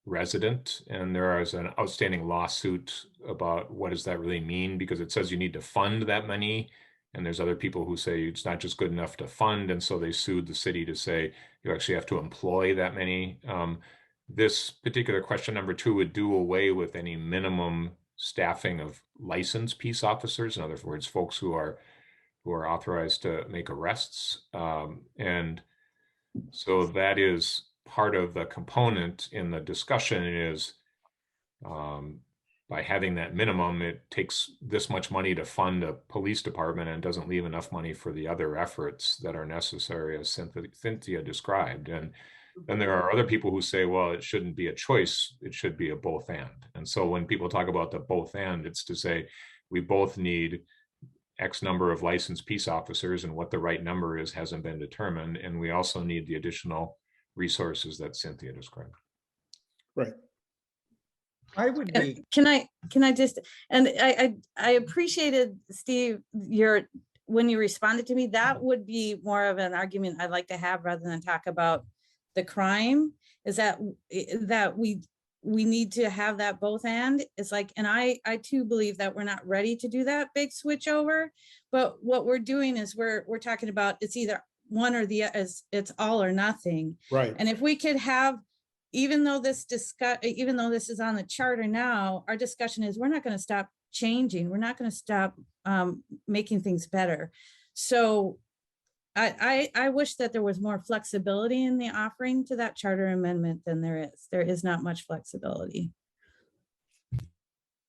resident. And there is an outstanding lawsuit about what does that really mean, because it says you need to fund that many. And there's other people who say it's not just good enough to fund. And so they sued the city to say you actually have to employ that many. This particular question number 2 would do away with any minimum staffing of licensed peace officers. In other words, folks who are authorized to make arrests. And so that is part of the component in the discussion is by having that minimum, it takes this much money to fund a police department and doesn't leave enough money for the other efforts that are necessary, as Cynthia described. And then there are other people who say, well, it shouldn't be a choice. It should be a both and. And so when people talk about the both and, it's to say we both need X number of licensed peace officers, and what the right number is hasn't been determined. And we also need the additional resources that Cynthia described. Right. I would be. Can I just, and I appreciated, Steve, when you responded to me, that would be more of an argument I'd like to have rather than talk about the crime, is that we need to have that both and. It's like, and I too believe that we're not ready to do that big switch over, but what we're doing is we're talking about it's either one or the, it's all or nothing. Right. And if we could have, even though this is on the charter now, our discussion is we're not going to stop changing. We're not going to stop making things better. So I wish that there was more flexibility in the offering to that charter amendment than there is. There is not much flexibility.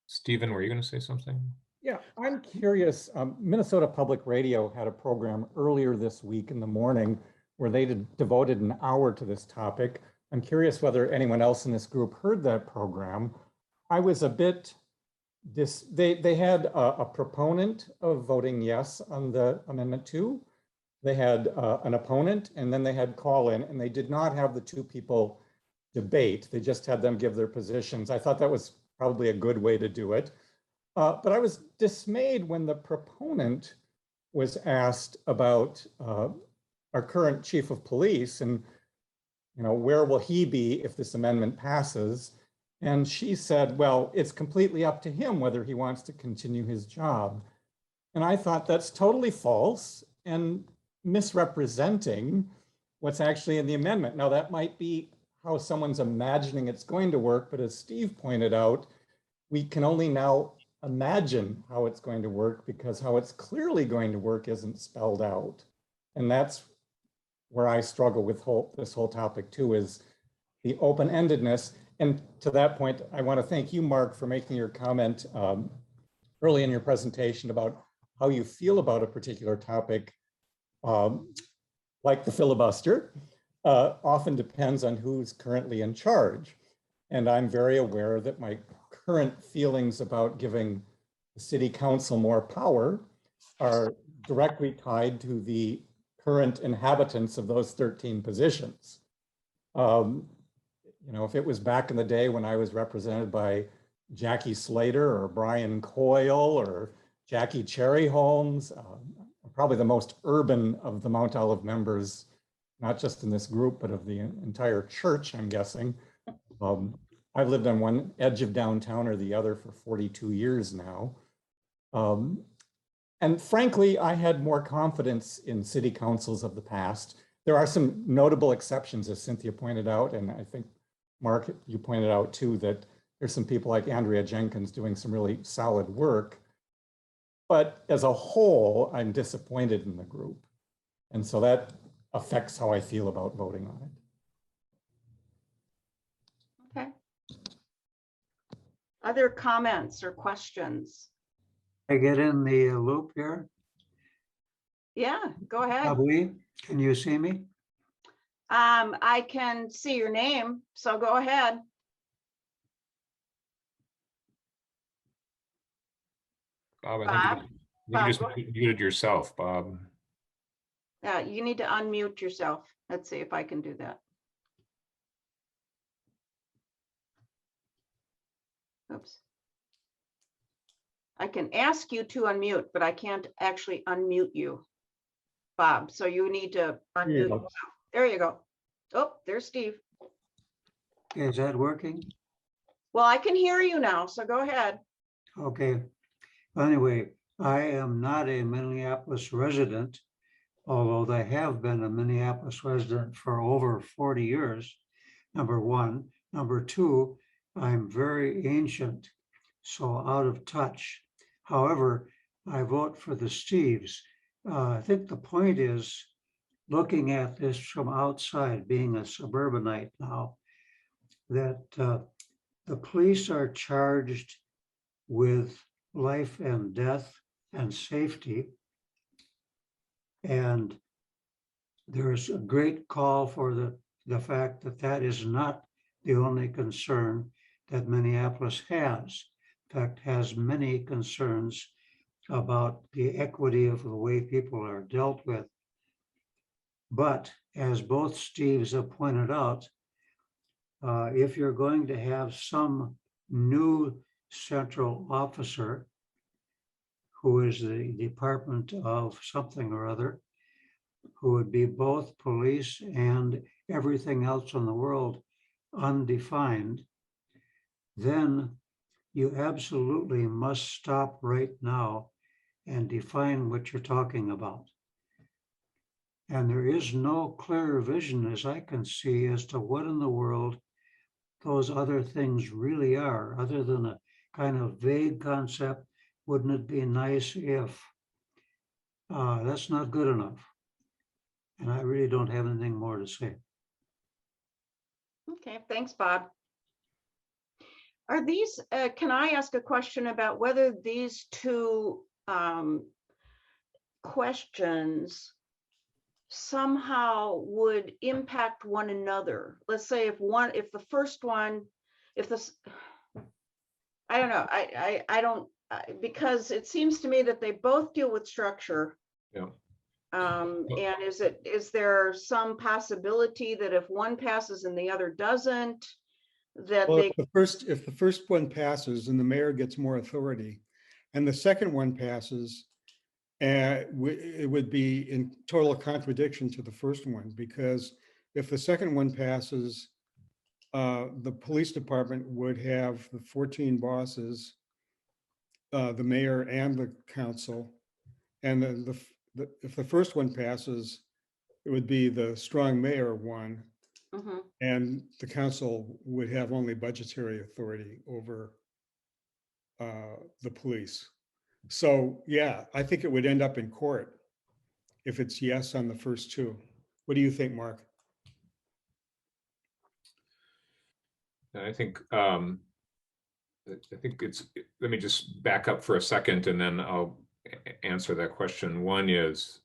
Stephen, were you going to say something? Yeah, I'm curious. Minnesota Public Radio had a program earlier this week in the morning where they devoted an hour to this topic. I'm curious whether anyone else in this group heard that program. I was a bit, they had a proponent of voting yes on the Amendment 2. They had an opponent, and then they had call-in, and they did not have the two people debate. They just had them give their positions. I thought that was probably a good way to do it. But I was dismayed when the proponent was asked about our current chief of police and, you know, where will he be if this amendment passes? And she said, well, it's completely up to him whether he wants to continue his job. And I thought that's totally false and misrepresenting what's actually in the amendment. Now, that might be how someone's imagining it's going to work, but as Steve pointed out, we can only now imagine how it's going to work because how it's clearly going to work isn't spelled out. And that's where I struggle with this whole topic too, is the open-endedness. And to that point, I want to thank you, Mark, for making your comment early in your presentation about how you feel about a particular topic, like the filibuster, often depends on who's currently in charge. And I'm very aware that my current feelings about giving the city council more power are directly tied to the current inhabitants of those 13 positions. You know, if it was back in the day when I was represented by Jackie Slater or Brian Coyle or Jackie Cherry Holmes, probably the most urban of the Mount Olive members, not just in this group, but of the entire church, I'm guessing. I've lived on one edge of downtown or the other for 42 years now. And frankly, I had more confidence in city councils of the past. There are some notable exceptions, as Cynthia pointed out, and I think, Mark, you pointed out too, that there's some people like Andrea Jenkins doing some really solid work. But as a whole, I'm disappointed in the group. And so that affects how I feel about voting on it. Okay. Other comments or questions? I get in the loop here. Yeah, go ahead. Can you see me? I can see your name, so go ahead. Bob, I Bob? think you Bob, just go ahead. muted yourself, Bob. Yeah, you need to unmute yourself. Let's see if I can do that. Oops. I can ask you to unmute, but I can't actually unmute you, Bob. So you need to unmute yourself. There you go. Oh, there's Steve. Is that working? Well, I can hear you now, so go ahead. Okay. Anyway, I am not a Minneapolis resident, although I have been a Minneapolis resident for over 40 years, number one. Number two, I'm very ancient, so out of touch. However, I vote for the Steves. I think the point is, looking at this from outside, being a suburbanite now, that the police are charged with life and death and safety. And there's a great call for the fact that that is not the only concern that Minneapolis has. In fact, has many concerns about the equity of the way people are dealt with. But as both Steves have pointed out, if you're going to have some new central officer who is the Department of something or other, who would be both police and everything else in the world undefined, then you absolutely must stop right now and define what you're talking about. And there is no clear vision, as I can see, as to what in the world those other things really are, other than a kind of vague concept. Wouldn't it be nice if? That's not good enough. And I really don't have anything more to say. Okay, thanks, Bob. Are these, can I ask a question about whether these two questions somehow would impact one another? Let's say if the first one, if this, I don't know, I don't, because it seems to me that they both deal with structure. Yeah. And is there some possibility that if one passes and the other doesn't, that Well, they, if the first one passes and the mayor gets more authority, and the second one passes, it would be in total contradiction to the first one, because if the second one passes, the police department would have the 14 bosses, the mayor and the council. And if the first one passes, it would be the strong mayor one. Mhm. And the council would have only budgetary authority over the police. So, yeah, I think it would end up in court if it's yes on the first two. What do you think, Mark? I think it's, let me just back up for a second and then I'll answer that question. One is,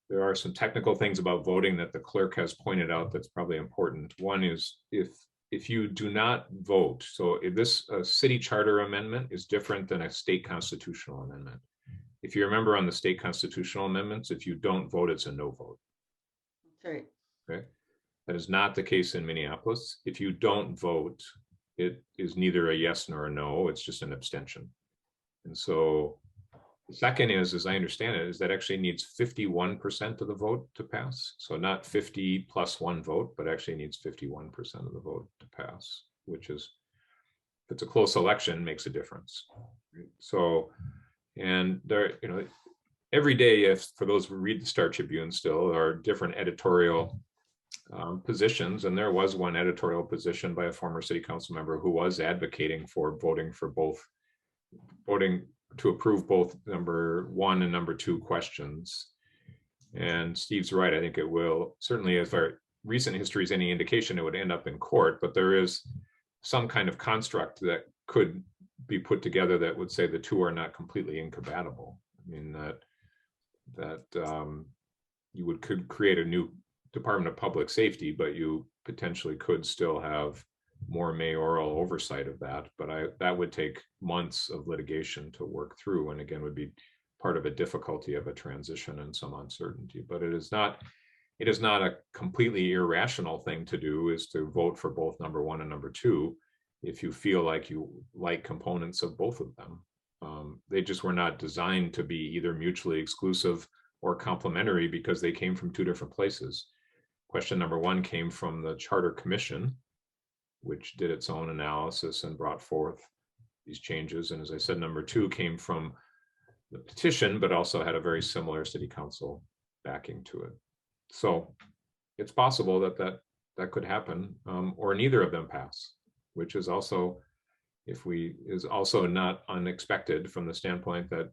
there are some technical things about voting that the clerk has pointed out that's probably important. One is if you do not vote, so if this city charter amendment is different than a state constitutional amendment. If you remember on the state constitutional amendments, if you don't vote, it's a no vote. Right. Okay. That is not the case in Minneapolis. If you don't vote, it is neither a yes nor a no, it's just an abstention. And so the second is, as I understand it, is that actually needs 51% of the vote to pass. So not 50 plus one vote, but actually needs 51% of the vote to pass, which is, if it's a close election, makes a difference. Right? So, and there, you know, every day, if for those who read the Star Tribune still, there are different editorial positions, and there was one editorial position by a former city council member who was advocating for voting to approve both number 1 and number 2 questions. And Steve's right. I think it will certainly, as recent history is any indication, it would end up in court, but there is some kind of construct that could be put together that would say the two are not completely incompatible. I mean, that you could create a new Department of Public Safety, but you potentially could still have more mayoral oversight of that. But that would take months of litigation to work through, and again, would be part of a difficulty of a transition and some uncertainty. But it is not a completely irrational thing to do, is to vote for both number one and number two if you feel like you like components of both of them. They just were not designed to be either mutually exclusive or complementary, because they came from two different places. Question number one came from the Charter Commission, which did its own analysis and brought forth these changes. And as I said, number two came from the petition, but also had a very similar city council backing to it. So it's possible that could happen, or neither of them pass, which is also, not unexpected from the standpoint that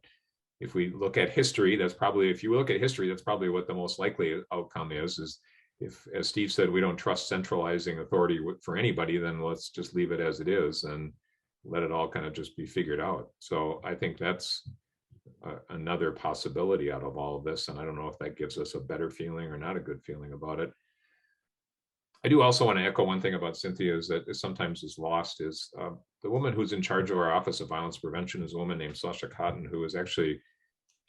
if we look at history, if you look at history, that's probably what the most likely outcome is if, as Steve said, we don't trust centralizing authority for anybody, then let's just leave it as it is and let it all kind of just be figured out. So I think that's another possibility out of all of this. And I don't know if that gives us a better feeling or not a good feeling about it. I do also want to echo one thing about Cynthia is that sometimes is lost is the woman who's in charge of our Office of Violence Prevention is a woman named Sasha Cotton, who is actually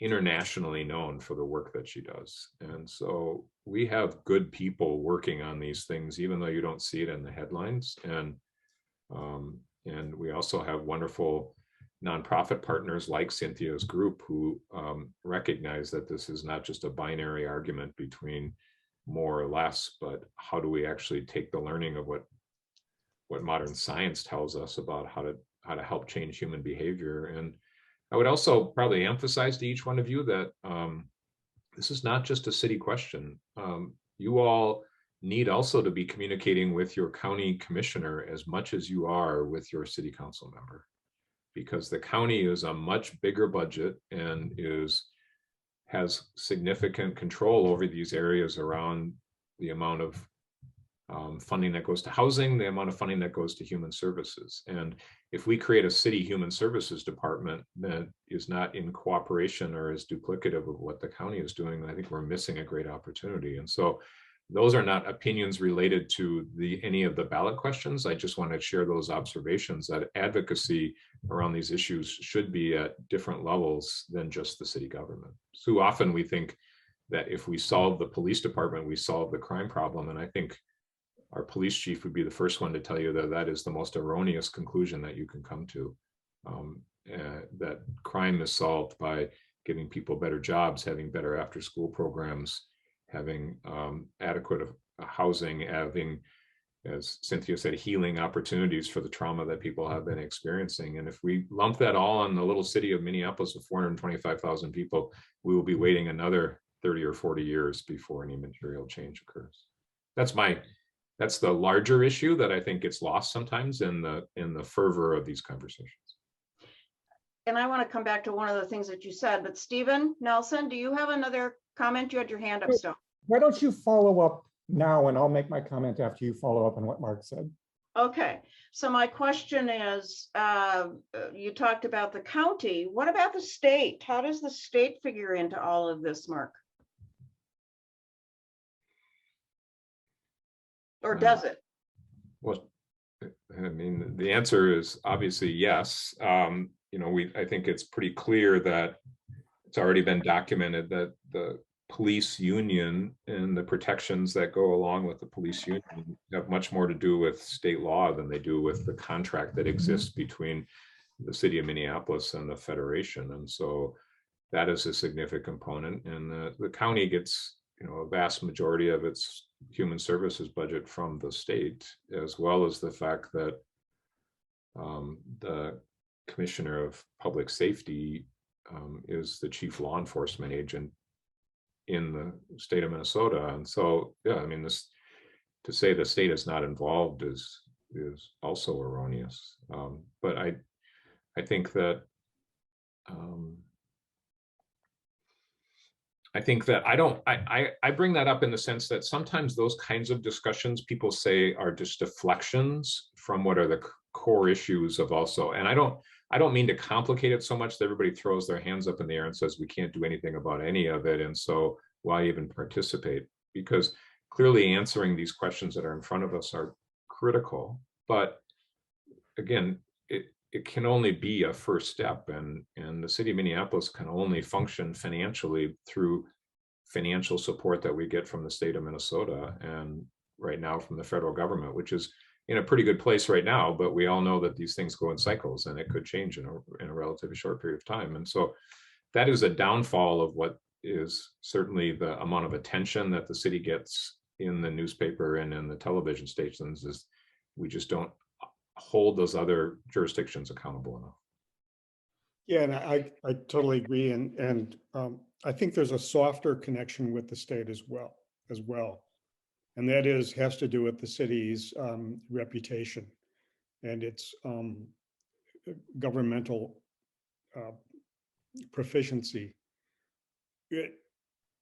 internationally known for the work that she does. And so we have good people working on these things, even though you don't see it in the headlines. And we also have wonderful nonprofit partners like Cynthia's group who recognize that this is not just a binary argument between more or less, but how do we actually take the learning of what modern science tells us about how to help change human behavior. And I would also probably emphasize to each one of you that this is not just a city question. You all need also to be communicating with your county commissioner as much as you are with your city council member, because the county is a much bigger budget and has significant control over these areas around the amount of funding that goes to housing, the amount of funding that goes to human services. And if we create a city human services department that is not in cooperation or is duplicative of what the county is doing, I think we're missing a great opportunity. And so those are not opinions related to any of the ballot questions. I just want to share those observations that advocacy around these issues should be at different levels than just the city government. So often we think that if we solve the police department, we solve the crime problem. And I think our police chief would be the first one to tell you that that is the most erroneous conclusion that you can come to, that crime is solved by giving people better jobs, having better after school programs, having adequate housing, having, as Cynthia said, healing opportunities for the trauma that people have been experiencing. And if we lump that all on the little city of Minneapolis with 425,000 people, we will be waiting another 30 or 40 years before any material change occurs. That's the larger issue that I think gets lost sometimes in the fervor of these conversations. And I want to come back to one of the things that you said, but Stephen Nelson, do you have another comment? You had your hand up still. Why don't you follow up now, and I'll make my comment after you follow up on what Mark said. Okay, so my question is, you talked about the county. What about the state? How does the state figure into all of this, Mark? Or does it? Well, I mean, the answer is obviously yes. I think it's pretty clear that it's already been documented that the police union and the protections that go along with the police union have much more to do with state law than they do with the contract that exists between the city of Minneapolis and the federation. And so that is a significant component. And the county gets, a vast majority of its human services budget from the state, as well as the fact that the commissioner of public safety is the chief law enforcement agent in the state of Minnesota. And so, yeah, I mean, to say the state is not involved is also erroneous. But I think that I think that I bring that up in the sense that sometimes those kinds of discussions people say are just deflections from what are the core issues of also. And I don't mean to complicate it so much that everybody throws their hands up in the air and says we can't do anything about any of it. And so why even participate? Because clearly answering these questions that are in front of us are critical. But again, it can only be a first step, and the city of Minneapolis can only function financially through financial support that we get from the state of Minnesota and right now from the federal government, which is in a pretty good place right now, but we all know that these things go in cycles and it could change in a relatively short period of time. And so that is a downfall of what is certainly the amount of attention that the city gets in the newspaper and in the television stations, is we just don't hold those other jurisdictions accountable enough. Yeah, and I totally agree. And I think there's a softer connection with the state as well. And that has to do with the city's reputation and its governmental proficiency.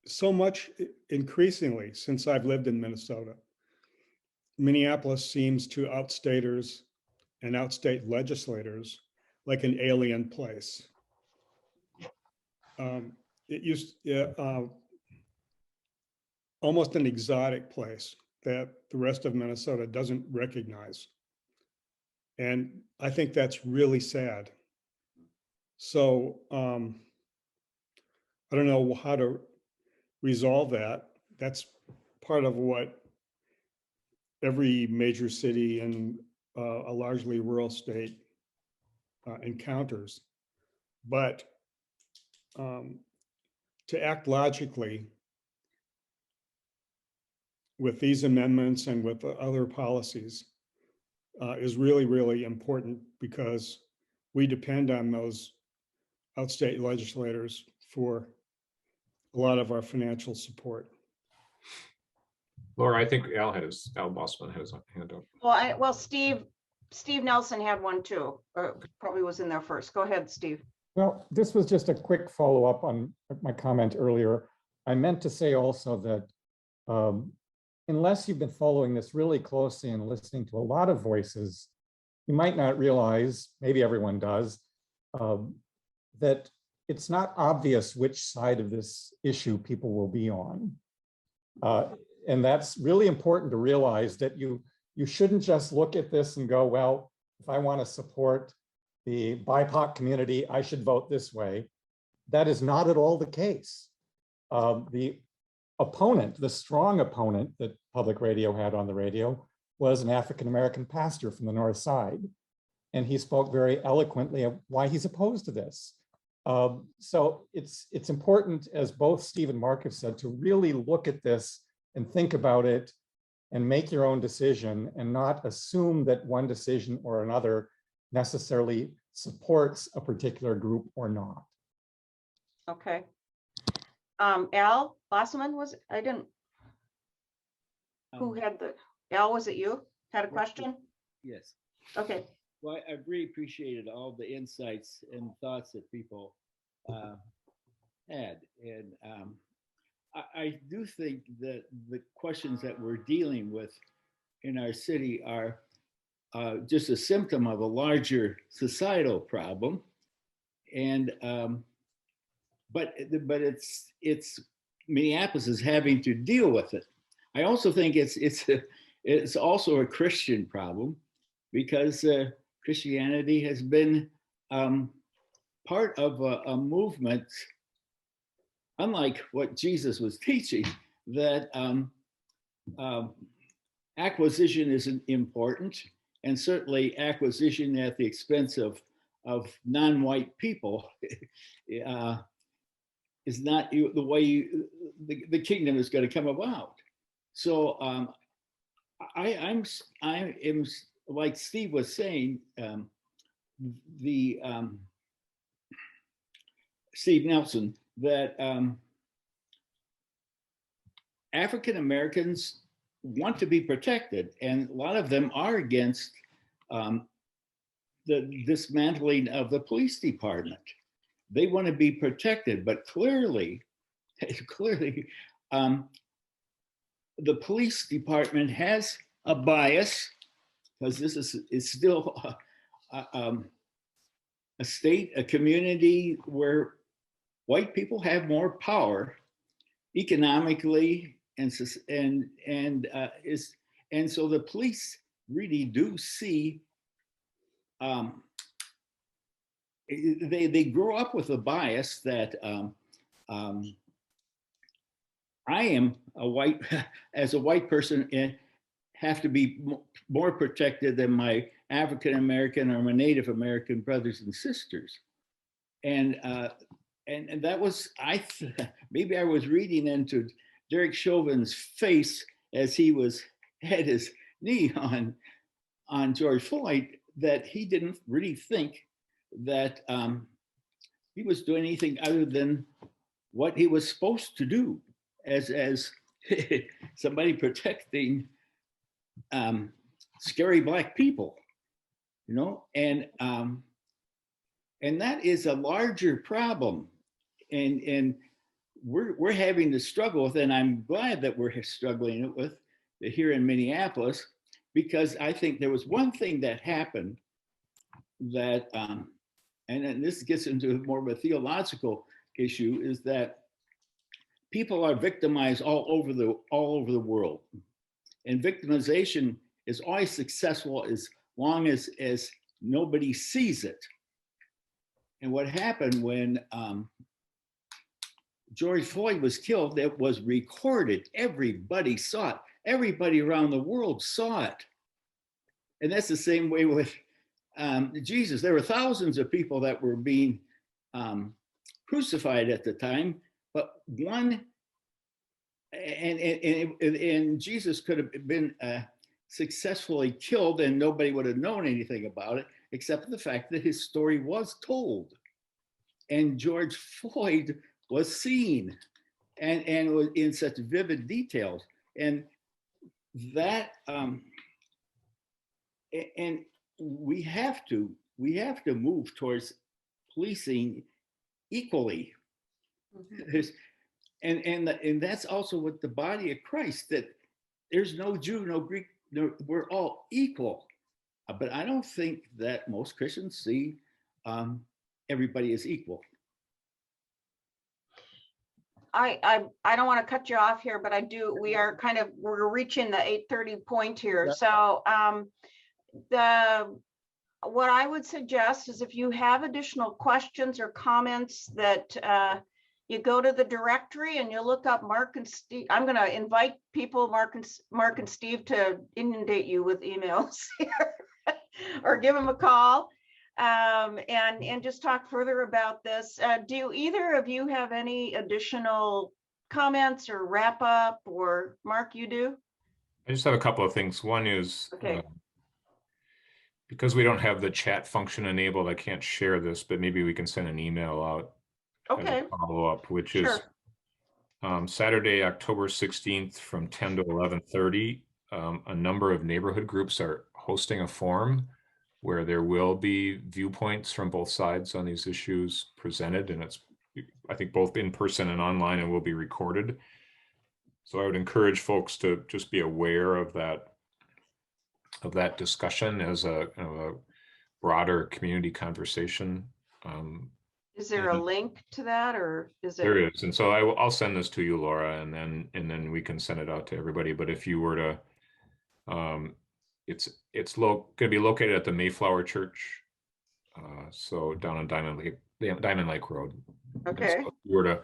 So much increasingly since I've lived in Minnesota, Minneapolis seems to outstaters and outstate legislators like an alien place. It used almost an exotic place that the rest of Minnesota doesn't recognize. And I think that's really sad. So I don't know how to resolve that. That's part of what every major city in a largely rural state encounters. But to act logically with these amendments and with other policies is really, really important, because we depend on those outstate legislators for a lot of our financial support. Laura, I think Al Bossman has a hand up. Well, Steve Nelson had one too, or probably was in there first. Go ahead, Steve. Well, this was just a quick follow-up on my comment earlier. I meant to say also that unless you've been following this really closely and listening to a lot of voices, you might not realize, maybe everyone does, that it's not obvious which side of this issue people will be on. And that's really important to realize, that you shouldn't just look at this and go, well, if I want to support the BIPOC community, I should vote this way. That is not at all the case. The opponent, the strong opponent that public radio had on the radio, was an African-American pastor from the North Side. And he spoke very eloquently of why he's opposed to this. So it's important, as both Steve and Mark have said, to really look at this and think about it and make your own decision, and not assume that one decision or another necessarily supports a particular group or not. Okay. Al Bossman was, I didn't, who had Al, was it you? Had a question? Yes. Okay. Well, I really appreciated all the insights and thoughts that people had. And I do think that the questions that we're dealing with in our city are just a symptom of a larger societal problem. And but it's Minneapolis is having to deal with it. I also think it's also a Christian problem, because Christianity has been part of a movement, unlike what Jesus was teaching, that acquisition is important, and certainly acquisition at the expense of non-white people is not the way the kingdom is going to come about. So I am, like Steve was saying, Steve Nelson, that African Americans want to be protected, and a lot of them are against the dismantling of the police department. They want to be protected, but clearly clearly, the police department has a bias, because this is still a state, a community where white people have more power economically, and so the police really do see, they grow up with a bias that I am a white, as a white person, and have to be more protected than my African American or my Native American brothers and sisters. And that was, maybe I was reading into Derek Chauvin's face as he had his knee on George Floyd, that he didn't really think that he was doing anything other than what he was supposed to do as somebody protecting scary Black people, you know, and that is a larger problem, and we're having to struggle with, and I'm glad that we're struggling with it here in Minneapolis, because I think there was one thing that happened that, and this gets into more of a theological issue, is that people are victimized all over the world, and victimization is always successful as long as nobody sees it. And what happened when George Floyd was killed, it was recorded. Everybody saw it. Everybody around the world saw it. And that's the same way with Jesus. There were thousands of people that were being crucified at the time, but one, and Jesus could have been successfully killed and nobody would have known anything about it, except for the fact that his story was told. And George Floyd was seen and was in such vivid details. And that, and we have to move towards policing equally. And that's also what the body of Christ, that there's no Jew, no Greek, no, we're all equal. But I don't think that most Christians see everybody as equal. I don't want to cut you off here, but I do, we're reaching the 8:30 point here. Yeah. So what I would suggest is, if you have additional questions or comments, that you go to the directory and you look up Mark and Steve. I'm going to invite people, Mark and Steve, to inundate you with emails here, or give them a call, and just talk further about this. Do either of you have any additional comments or wrap up? Or Mark, you do? I just have a couple of things. One is, Okay. because we don't have the chat function enabled, I can't share this, but maybe we can send an email out Okay. as a follow-up, which is Sure. Saturday, October 16th from 10 to 11:30. A number of neighborhood groups are hosting a forum where there will be viewpoints from both sides on these issues presented, and it's, I think, both in person and online, and will be recorded. So I would encourage folks to just be aware of that discussion as a broader community conversation. Is there a link to that, or is it? There is, and so I'll send this to you, Laura, and then we can send it out to everybody. But if you were to, it's going to be located at the Mayflower Church, so down on Diamond Lake Road. Okay. So if you were to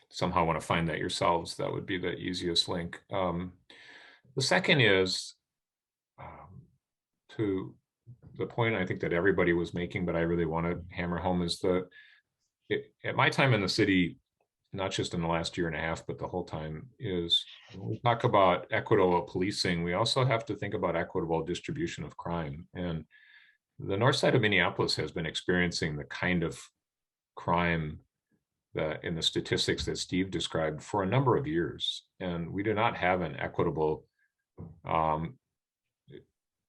somehow want to find that yourselves, that would be the easiest link. The second is to the point I think that everybody was making, but I really want to hammer home, is at my time in the city, not just in the last year and a half, but the whole time, is when we talk about equitable policing, we also have to think about equitable distribution of crime. And the north side of Minneapolis has been experiencing the kind of crime that in the statistics that Steve described for a number of years. And we do not have an equitable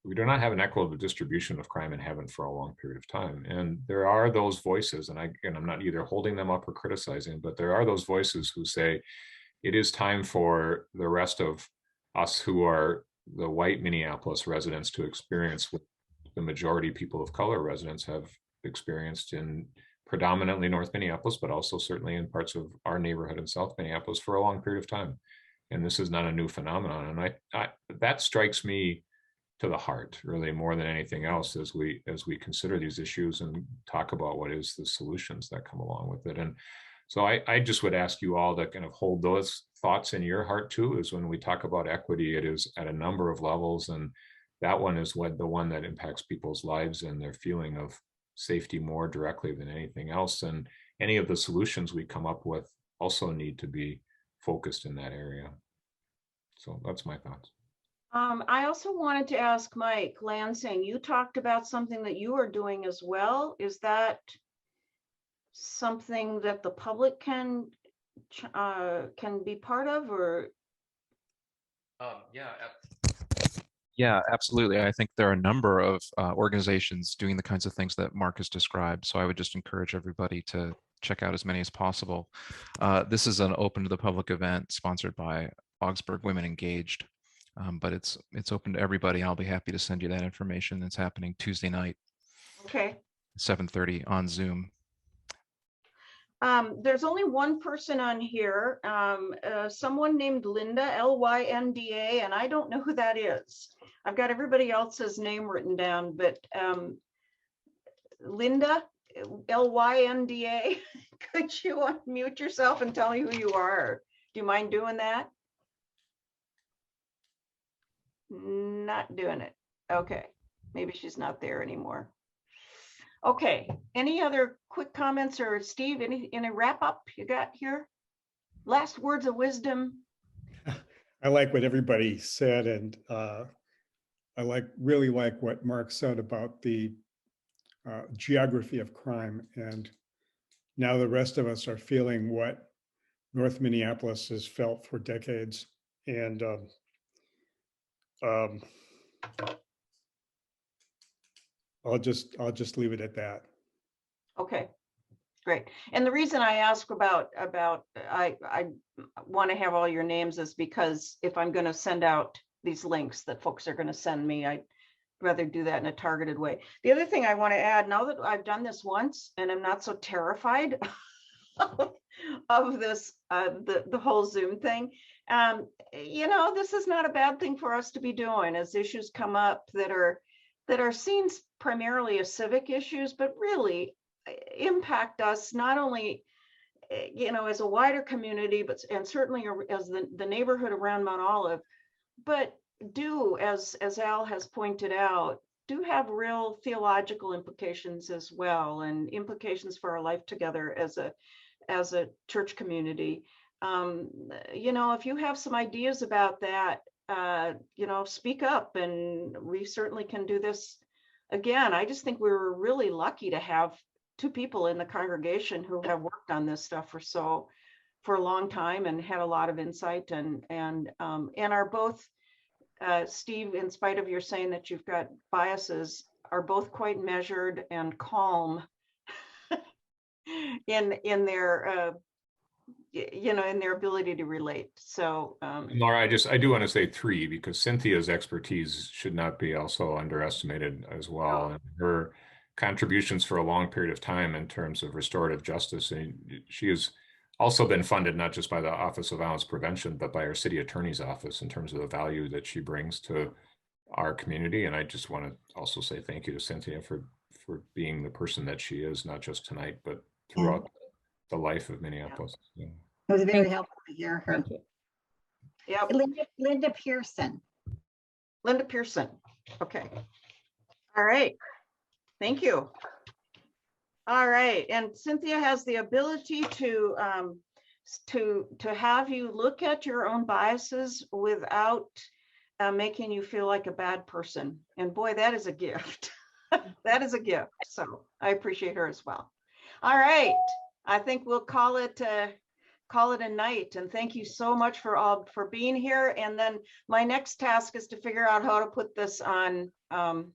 we do not have an equitable distribution of crime and haven't for a long period of time. And there are those voices, and I'm not either holding them up or criticizing, but there are those voices who say it is time for the rest of us who are the white Minneapolis residents to experience what the majority people of color residents have experienced in predominantly North Minneapolis, but also certainly in parts of our neighborhood in South Minneapolis for a long period of time. And this is not a new phenomenon. And that strikes me to the heart, really, more than anything else, as we consider these issues and talk about what is the solutions that come along with it. And so I just would ask you all to kind of hold those thoughts in your heart too, is when we talk about equity, it is at a number of levels. And that one is the one that impacts people's lives and their feeling of safety more directly than anything else. And any of the solutions we come up with also need to be focused in that area. So that's my thoughts. I also wanted to ask Mike Lansing, you talked about something that you are doing as well. Is that something that the public can be part of, or? Yeah, absolutely. I think there are a number of organizations doing the kinds of things that Mark has described. So I would just encourage everybody to check out as many as possible. This is an open to the public event sponsored by Augsburg Women Engaged, but it's open to everybody. I'll be happy to send you that information. It's happening Tuesday night, Okay. 7:30 on Zoom. There's only one person on here, someone named Linda, Lynda, and I don't know who that is. I've got everybody else's name written down, but Linda, Lynda, could you unmute yourself and tell me who you are? Do you mind doing that? Not doing it. Okay, maybe she's not there anymore. Okay, any other quick comments, or Steve, any wrap up you got here? Last words of wisdom? I like what everybody said, and I really like what Mark said about the geography of crime. And now the rest of us are feeling what North Minneapolis has felt for decades. And I'll just leave it at that. Okay, great. And the reason I ask about I want to have all your names is because if I'm going to send out these links that folks are going to send me, I'd rather do that in a targeted way. The other thing I want to add, now that I've done this once and I'm not so terrified of this, the whole Zoom thing, this is not a bad thing for us to be doing as issues come up that are seen primarily as civic issues, but really impact us not only, as a wider community, and certainly as the neighborhood around Mount Olive, but do, as Al has pointed out, do have real theological implications as well, and implications for our life together as a church community. If you have some ideas about that, speak up, and we certainly can do this again. I just think we were really lucky to have two people in the congregation who have worked on this stuff for a long time and had a lot of insight, and are both, Steve, in spite of your saying that you've got biases, are both quite measured and calm in their in their ability to relate. So Laura, I do want to say three, because Cynthia's expertise should not be also underestimated as well. And her contributions for a long period of time in terms of restorative justice, and she has also been funded not just by the Office of Violence Prevention, but by our city attorney's office in terms of the value that she brings to our community. And I just want to also say thank you to Cynthia for being the person that she is, not just tonight, but throughout the life of Minneapolis. Yeah. It was very helpful to hear her. Yeah. Linda Pearson. Linda Pearson. Okay. All right. Thank you. All right. And Cynthia has the ability to have you look at your own biases without making you feel like a bad person. And boy, that is a gift. That is a gift. So I appreciate her as well. All right. I think we'll call it call it a night. And thank you so much for being here. And then my next task is to figure out how to put this on the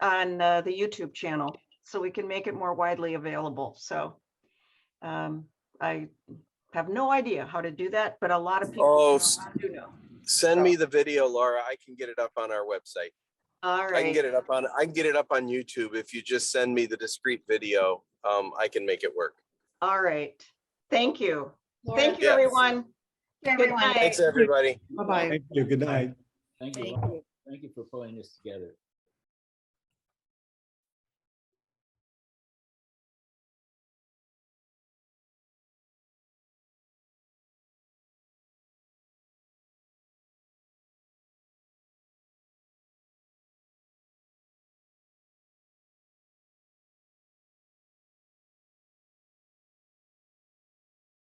YouTube channel so we can make it more widely available. So I have no idea how to do that, but a lot of people do know. Send me the video, Laura. I can get it up on our website. All I can right. get it up on YouTube. If you just send me the discrete video, I can make it work. All right. Thank you. Laura, Thank you, Yes. everyone. Good Everyone. night. Thanks, everybody. Bye-bye. Thank you. Good night. Thank you. Thank you. Thank you for pulling this together.